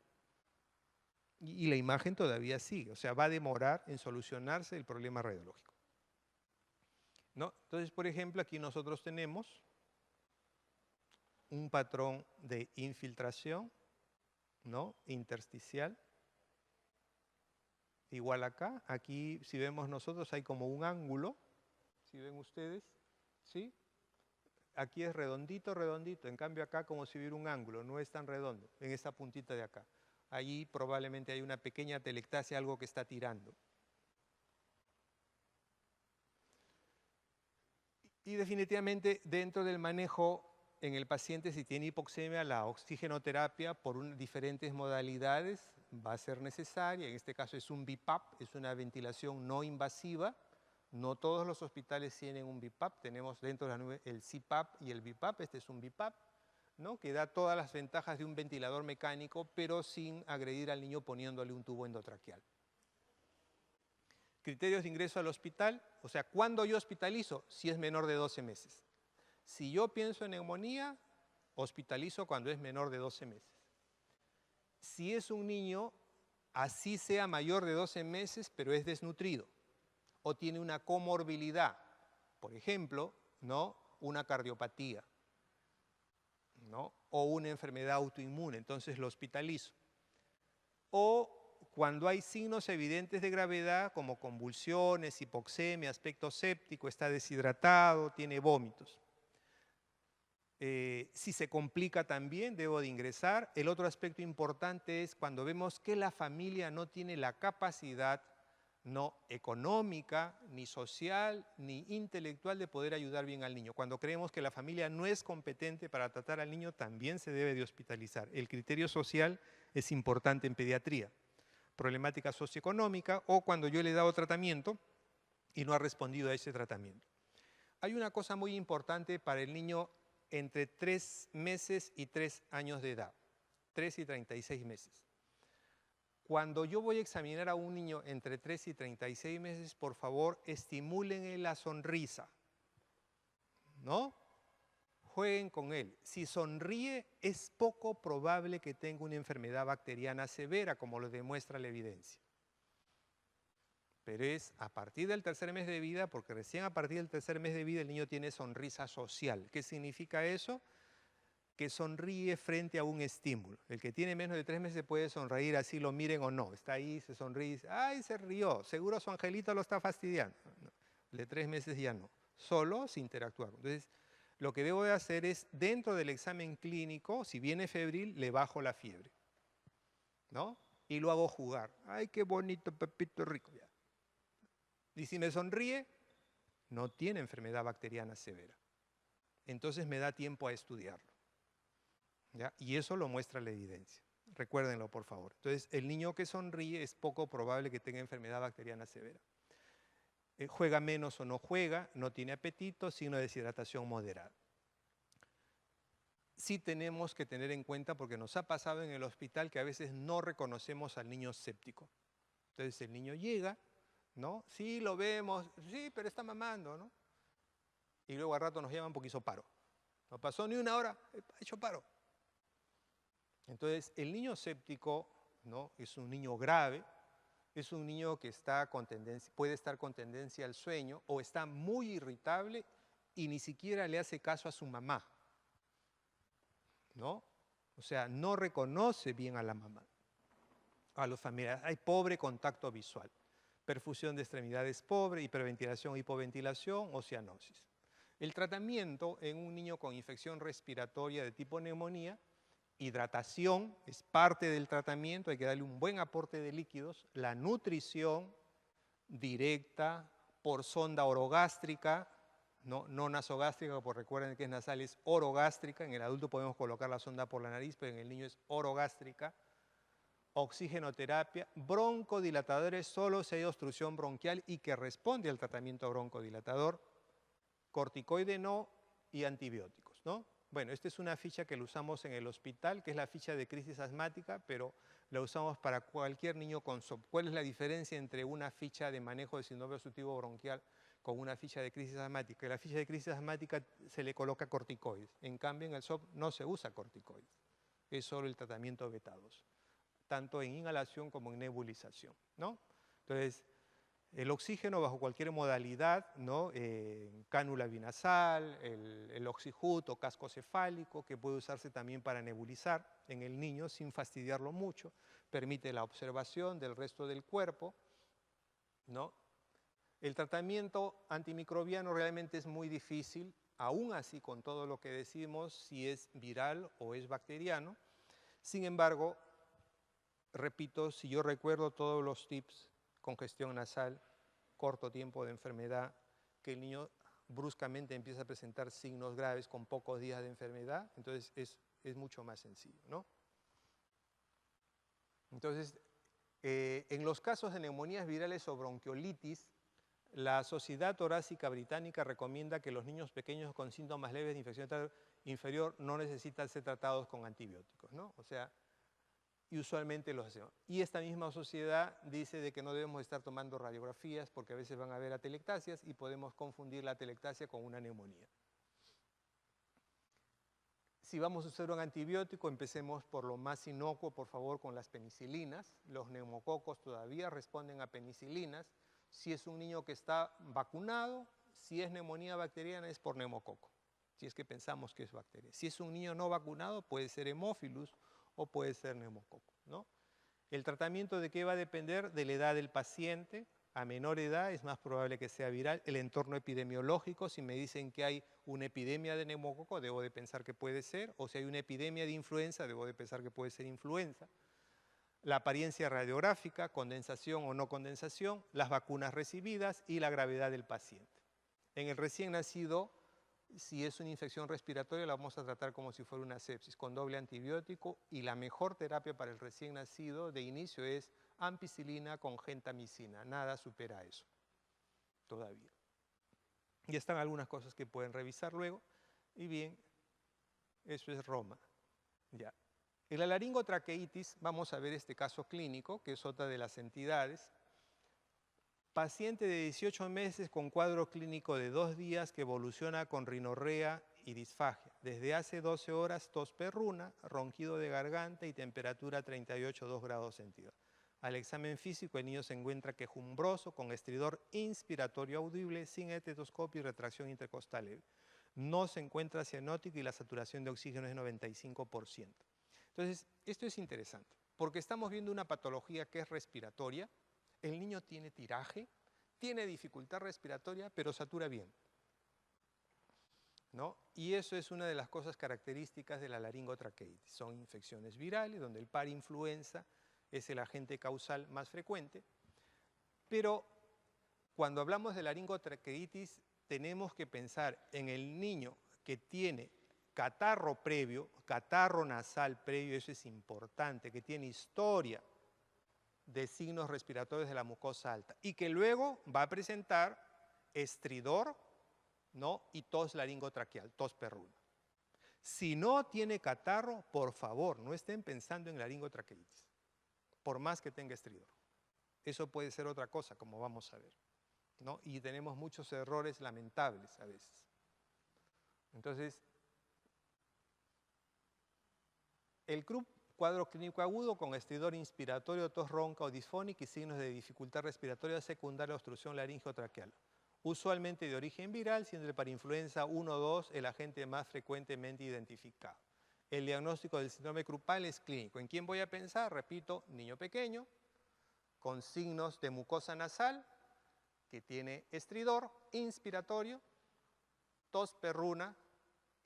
Y la imagen todavía sigue, o sea, va a demorar en solucionarse el problema radiológico. ¿No? Entonces, por ejemplo, aquí nosotros tenemos un patrón de infiltración, ¿no? Intersticial. Igual acá, aquí si vemos nosotros hay como un ángulo, si ven ustedes, ¿sí? Aquí es redondito, redondito, en cambio acá como si hubiera un ángulo, no es tan redondo, en esta puntita de acá. Allí probablemente hay una pequeña telectasia, algo que está tirando. Y definitivamente dentro del manejo en el paciente, si tiene hipoxemia, la oxigenoterapia por diferentes modalidades va a ser necesaria. En este caso es un BiPAP, es una ventilación no invasiva. No todos los hospitales tienen un BiPAP. Tenemos dentro de la nube el CPAP y el BiPAP. Este es un BiPAP, ¿no? Que da todas las ventajas de un ventilador mecánico, pero sin agredir al niño poniéndole un tubo endotraqueal. Criterios de ingreso al hospital, o sea, ¿cuándo yo hospitalizo? Si es menor de 12 meses. Si yo pienso en neumonía, hospitalizo cuando es menor de 12 meses. Si es un niño, así sea mayor de 12 meses, pero es desnutrido o tiene una comorbilidad, por ejemplo, ¿no? Una cardiopatía, ¿no? O una enfermedad autoinmune, entonces lo hospitalizo. O cuando hay signos evidentes de gravedad como convulsiones, hipoxemia, aspecto séptico, está deshidratado, tiene vómitos. Si se complica también, debo de ingresar. El otro aspecto importante es cuando vemos que la familia no tiene la capacidad no económica, ni social, ni intelectual de poder ayudar bien al niño. Cuando creemos que la familia no es competente para tratar al niño, también se debe de hospitalizar. El criterio social es importante en pediatría. Problemática socioeconómica o cuando yo le he dado tratamiento y no ha respondido a ese tratamiento. Hay una cosa muy importante para el niño entre 3 meses y 3 años de edad, 3 y 36 meses. Cuando yo voy a examinar a un niño entre 3 y 36 meses, por favor, estimulen la sonrisa, ¿no? Jueguen con él. Si sonríe, es poco probable que tenga una enfermedad bacteriana severa, como lo demuestra la evidencia. Pero es a partir del tercer mes de vida, porque recién a partir del tercer mes de vida el niño tiene sonrisa social. ¿Qué significa eso? Que sonríe frente a un estímulo. El que tiene menos de 3 meses puede sonreír así lo miren o no. Está ahí, se sonríe, dice, ¡ay, se rió! Seguro su angelito lo está fastidiando. No, de 3 meses ya no. Solo sin interactuar. Entonces, lo que debo de hacer es, dentro del examen clínico, si viene febril, le bajo la fiebre, ¿no? Y lo hago jugar. ¡Ay, qué bonito, Pepito rico! Ya. Y si me sonríe, no tiene enfermedad bacteriana severa. Entonces me da tiempo a estudiarlo. ¿Ya? Y eso lo muestra la evidencia. Recuérdenlo, por favor. Entonces, el niño que sonríe es poco probable que tenga enfermedad bacteriana severa. Juega menos o no juega, no tiene apetito, signo de deshidratación moderada. Sí tenemos que tener en cuenta, porque nos ha pasado en el hospital que a veces no reconocemos al niño séptico. Entonces el niño llega, ¿no? Sí, lo vemos, sí, pero está mamando, ¿no? Y luego al rato nos llaman porque hizo paro. No pasó ni una hora, ha hecho paro. Entonces, el niño séptico, ¿no?, es un niño grave, es un niño que puede estar con tendencia al sueño o está muy irritable y ni siquiera le hace caso a su mamá, ¿no? O sea, no reconoce bien a la mamá, a los familiares. Hay pobre contacto visual, perfusión de extremidades pobre, hiperventilación, hipoventilación o cianosis. El tratamiento en un niño con infección respiratoria de tipo neumonía, hidratación es parte del tratamiento, hay que darle un buen aporte de líquidos, la nutrición directa por sonda orogástrica, no nasogástrica, porque recuerden que es nasal, es orogástrica. En el adulto podemos colocar la sonda por la nariz, pero en el niño es orogástrica. Oxigenoterapia, broncodilatadores solo si hay obstrucción bronquial y que responde al tratamiento broncodilatador, corticoide no y antibióticos, ¿no? Bueno, esta es una ficha que la usamos en el hospital, que es la ficha de crisis asmática, pero la usamos para cualquier niño con SOP. ¿Cuál es la diferencia entre una ficha de manejo de síndrome obstructivo bronquial con una ficha de crisis asmática? En la ficha de crisis asmática se le coloca corticoides, en cambio en el SOP no se usa corticoides, es solo el tratamiento beta-2, tanto en inhalación como en nebulización, ¿no? Entonces, el oxígeno bajo cualquier modalidad, ¿no? Cánula binasal, el oxijut o casco cefálico, que puede usarse también para nebulizar en el niño sin fastidiarlo mucho, permite la observación del resto del cuerpo, ¿no? El tratamiento antimicrobiano realmente es muy difícil, aún así con todo lo que decimos, si es viral o es bacteriano. Sin embargo, repito, si yo recuerdo todos los tips, congestión nasal, corto tiempo de enfermedad, que el niño bruscamente empieza a presentar signos graves con pocos días de enfermedad, entonces es mucho más sencillo, ¿no? Entonces, en los casos de neumonías virales o bronquiolitis, la Sociedad Torácica Británica recomienda que los niños pequeños con síntomas leves de infección inferior no necesitan ser tratados con antibióticos, ¿no? O sea, y usualmente los hacemos. Y esta misma sociedad dice de que no debemos estar tomando radiografías porque a veces van a haber atelectasias y podemos confundir la atelectasia con una neumonía. Si vamos a usar un antibiótico, empecemos por lo más inocuo, por favor, con las penicilinas. Los neumococos todavía responden a penicilinas. Si es un niño que está vacunado, si es neumonía bacteriana es por neumococo, si es que pensamos que es bacteria. Si es un niño no vacunado, puede ser hemófilus o puede ser neumococo, ¿no? El tratamiento, ¿de qué va a depender? De la edad del paciente. A menor edad es más probable que sea viral. El entorno epidemiológico, si me dicen que hay una epidemia de neumococo, debo de pensar que puede ser, o si hay una epidemia de influenza, debo de pensar que puede ser influenza. La apariencia radiográfica, condensación o no condensación, las vacunas recibidas y la gravedad del paciente. En el recién nacido, si es una infección respiratoria, la vamos a tratar como si fuera una sepsis, con doble antibiótico, y la mejor terapia para el recién nacido de inicio es ampicilina con gentamicina. Nada supera eso, todavía. Y están algunas cosas que pueden revisar luego. Y bien, eso es Roma. Ya. En la laringotraqueitis vamos a ver este caso clínico, que es otra de las entidades. Paciente de 18 meses con cuadro clínico de 2 días que evoluciona con rinorrea y disfagia. Desde hace 12 horas tos perruna, ronquido de garganta y temperatura 38,2 grados centígrados. Al examen físico el niño se encuentra quejumbroso con estridor inspiratorio audible sin estetoscopio y retracción intercostal leve. No se encuentra cianótico y la saturación de oxígeno es 95%. Entonces, esto es interesante porque estamos viendo una patología que es respiratoria. El niño tiene tiraje, tiene dificultad respiratoria, pero satura bien, ¿no? Y eso es una de las cosas características de la laringotraqueitis. Son infecciones virales, donde el parainfluenza es el agente causal más frecuente. Pero cuando hablamos de laringotraqueitis, tenemos que pensar en el niño que tiene catarro previo, catarro nasal previo, eso es importante, que tiene historia de signos respiratorios de la mucosa alta y que luego va a presentar estridor, ¿no?, y tos laringotraqueal, tos perruna. Si no tiene catarro, por favor, no estén pensando en laringotraqueitis, por más que tenga estridor. Eso puede ser otra cosa, como vamos a ver, ¿no? Y tenemos muchos errores lamentables a veces. Entonces, el Cuadro clínico agudo con estridor inspiratorio, tos ronca o disfónica y signos de dificultad respiratoria secundaria a obstrucción laringeotraqueal. Usualmente de origen viral, siendo el parainfluenza 1 o 2 el agente más frecuentemente identificado. El diagnóstico del síndrome Krupal es clínico. ¿En quién voy a pensar? Repito, niño pequeño, con signos de mucosa nasal, que tiene estridor inspiratorio, tos perruna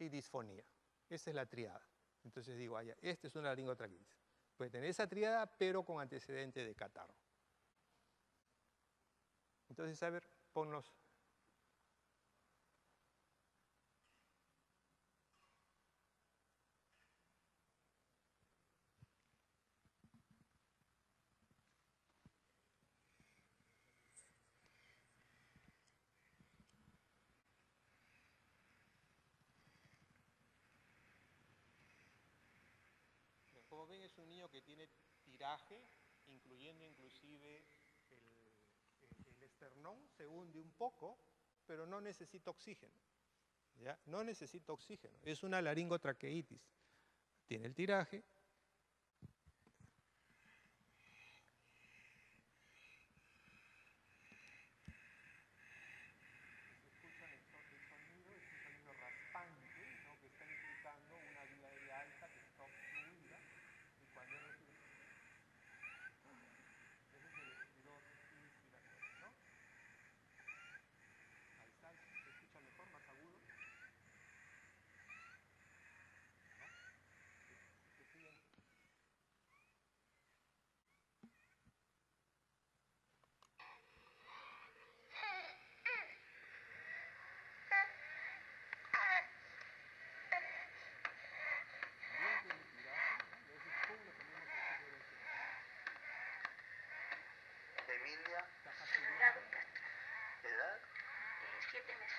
y disfonía. Esa es la triada. Entonces digo, esta es una laringotraqueitis. Puede tener esa triada, pero con antecedente de catarro. Entonces, a ver, ponlos. Como ven, es un niño que tiene tiraje, incluyendo inclusive el esternón, se hunde un poco, pero no necesita oxígeno. ¿Ya? No necesita oxígeno. Es una laringotraqueitis. Tiene el tiraje. Escuchan el sonido, es un sonido raspante, ¿no? Que está implicando una vía aérea alta que está obstruida. Y cuando ese es el estridor inspiratorio, ¿no? Ahí está, se escucha mejor, más agudo. ¿Que siguen? Emilia, edad 7 meses.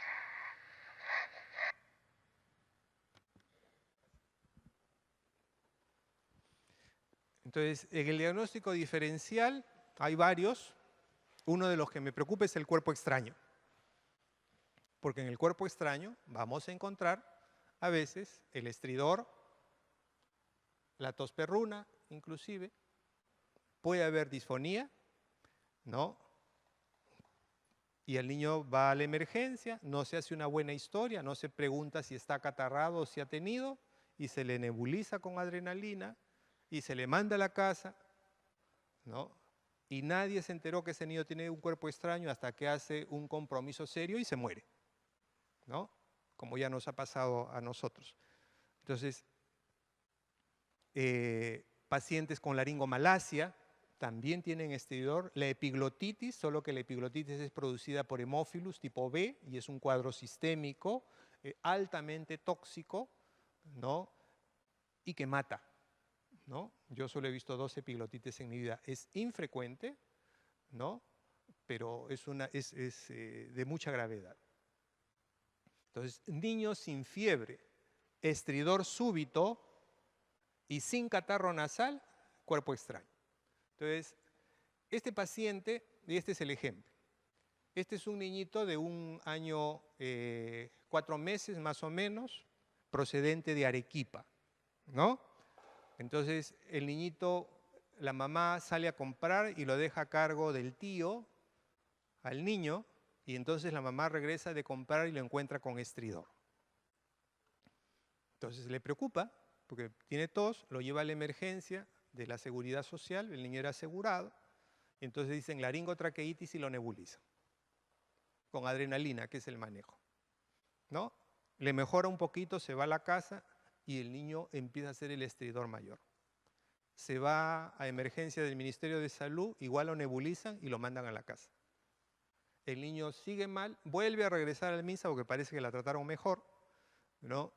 Entonces, en el diagnóstico diferencial hay varios. Uno de los que me preocupa es el cuerpo extraño. Porque en el cuerpo extraño vamos a encontrar a veces el estridor, la tos perruna, inclusive. Puede haber disfonía, ¿no? Y el niño va a la emergencia, no se hace una buena historia, no se pregunta si está acatarrado o si ha tenido, y se le nebuliza con adrenalina, y se le manda a la casa, ¿no? Y nadie se enteró que ese niño tiene un cuerpo extraño hasta que hace un compromiso serio y se muere, ¿no? Como ya nos ha pasado a nosotros. Entonces, pacientes con laringomalacia también tienen estridor. La epiglotitis, solo que la epiglotitis es producida por Haemophilus tipo B y es un cuadro sistémico, altamente tóxico, ¿no? Y que mata, ¿no? Yo solo he visto 2 epiglotitis en mi vida. Es infrecuente, ¿no? Pero es de mucha gravedad. Entonces, niños sin fiebre, estridor súbito y sin catarro nasal, cuerpo extraño. Entonces, este paciente, y este es el ejemplo. Este es un niñito de 1 año, 4 meses más o menos, procedente de Arequipa, ¿no? Entonces, el niñito, la mamá sale a comprar y lo deja a cargo del tío al niño, y entonces la mamá regresa de comprar y lo encuentra con estridor. Entonces le preocupa, porque tiene tos, lo lleva a la emergencia de la Seguridad Social, el niño era asegurado, y entonces dicen laringotraqueitis y lo nebulizan, con adrenalina, que es el manejo, ¿no? Le mejora un poquito, se va a la casa y el niño empieza a hacer el estridor mayor. Se va a emergencia del Ministerio de Salud, igual lo nebulizan y lo mandan a la casa. El niño sigue mal, vuelve a regresar al MINSA porque parece que la trataron mejor, ¿no?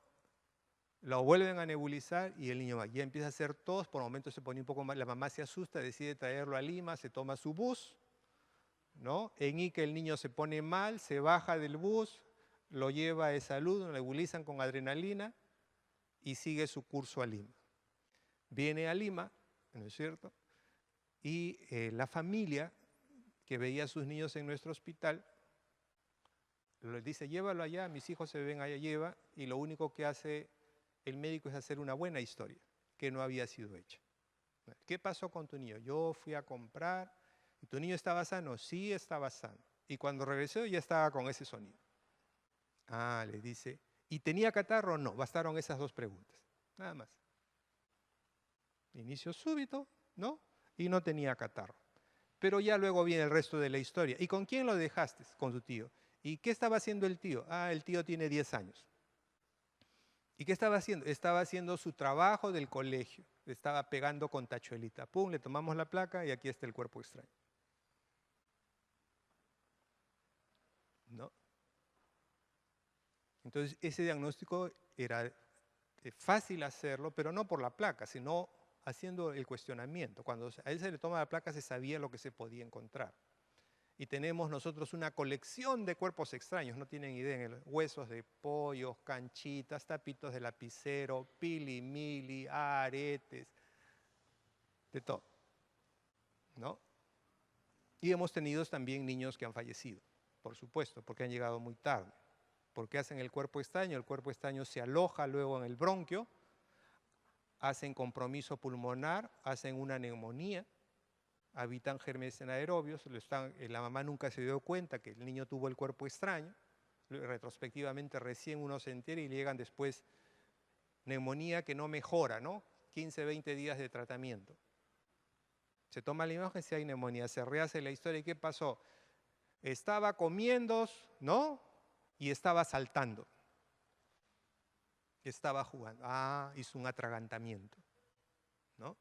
Lo vuelven a nebulizar y el niño ya empieza a hacer tos, por momentos se pone un poco mal, la mamá se asusta, decide traerlo a Lima, se toma su bus, ¿no? En Ica el niño se pone mal, se baja del bus, lo lleva a salud, lo nebulizan con adrenalina y sigue su curso a Lima. Viene a Lima, ¿no es cierto? Y la familia que veía a sus niños en nuestro hospital le dice, llévalo allá, mis hijos se ven allá, lleva, y lo único que hace el médico es hacer una buena historia, que no había sido hecha. ¿Qué pasó con tu niño? Yo fui a comprar, ¿y tu niño estaba sano? Sí, estaba sano. Y cuando regresó ya estaba con ese sonido. Ah, le dice, ¿y tenía catarro? No, bastaron esas dos preguntas, nada más. Inicio súbito, ¿no? Y no tenía catarro. Pero ya luego viene el resto de la historia. ¿Y con quién lo dejaste? Con su tío. ¿Y qué estaba haciendo el tío? Ah, el tío tiene 10 años. ¿Y qué estaba haciendo? Estaba haciendo su trabajo del colegio. Estaba pegando con tachuelita. Pum, le tomamos la placa y aquí está el cuerpo extraño. ¿No? Entonces, ese diagnóstico era fácil hacerlo, pero no por la placa, sino haciendo el cuestionamiento. Cuando a él se le toma la placa se sabía lo que se podía encontrar. Y tenemos nosotros una colección de cuerpos extraños, no tienen idea, huesos de pollos, canchitas, tapitos de lapicero, pilimili, aretes, de todo, ¿no? Y hemos tenido también niños que han fallecido, por supuesto, porque han llegado muy tarde. Porque hacen el cuerpo extraño se aloja luego en el bronquio, hacen compromiso pulmonar, hacen una neumonía, habitan gérmenes anaerobios, la mamá nunca se dio cuenta que el niño tuvo el cuerpo extraño, retrospectivamente recién uno se entera y llegan después neumonía que no mejora, ¿no? 15, 20 días de tratamiento. Se toma la imagen si hay neumonía, se rehace la historia y ¿qué pasó? Estaba comiendo, ¿no? Y estaba saltando. Estaba jugando. Ah, hizo un atragantamiento, ¿no?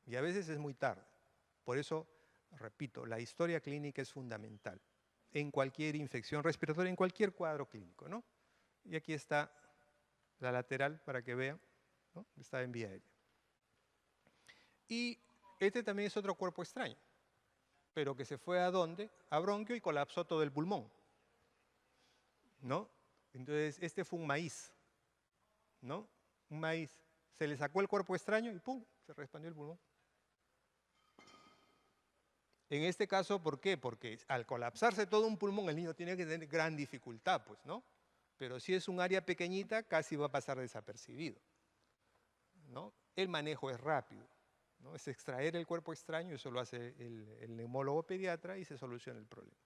Y a veces es muy tarde. Por eso, repito, la historia clínica es fundamental en cualquier infección respiratoria, en cualquier cuadro clínico, ¿no? Y aquí está la lateral para que vean, ¿no? Está en vía aérea. Y este también es otro cuerpo extraño, pero que se fue ¿a dónde? A bronquio y colapsó todo el pulmón, ¿no? Entonces, este fue un maíz, ¿no? Un maíz. Se le sacó el cuerpo extraño y ¡pum! Se expandió el pulmón. En este caso, ¿por qué? Porque al colapsarse todo un pulmón, el niño tiene que tener gran dificultad, pues, ¿no? Pero si es un área pequeñita, casi va a pasar desapercibido, ¿no? El manejo es rápido, ¿no? Es extraer el cuerpo extraño, eso lo hace el neumólogo pediatra y se soluciona el problema.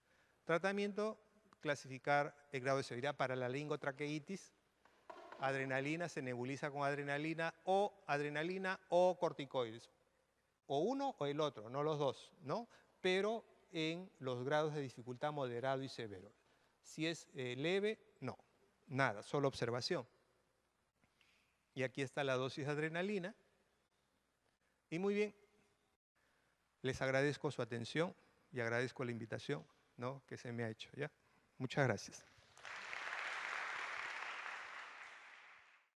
Tratamiento, clasificar el grado de severidad para la laringotraqueitis, adrenalina, se nebuliza con adrenalina o corticoides. O uno o el otro, no los dos, ¿no? Pero en los grados de dificultad moderado y severo. Si es leve, no, nada, solo observación. Y aquí está la dosis de adrenalina. Y muy bien, les agradezco su atención y agradezco la invitación, ¿no?, que se me ha hecho, ¿ya? Muchas gracias.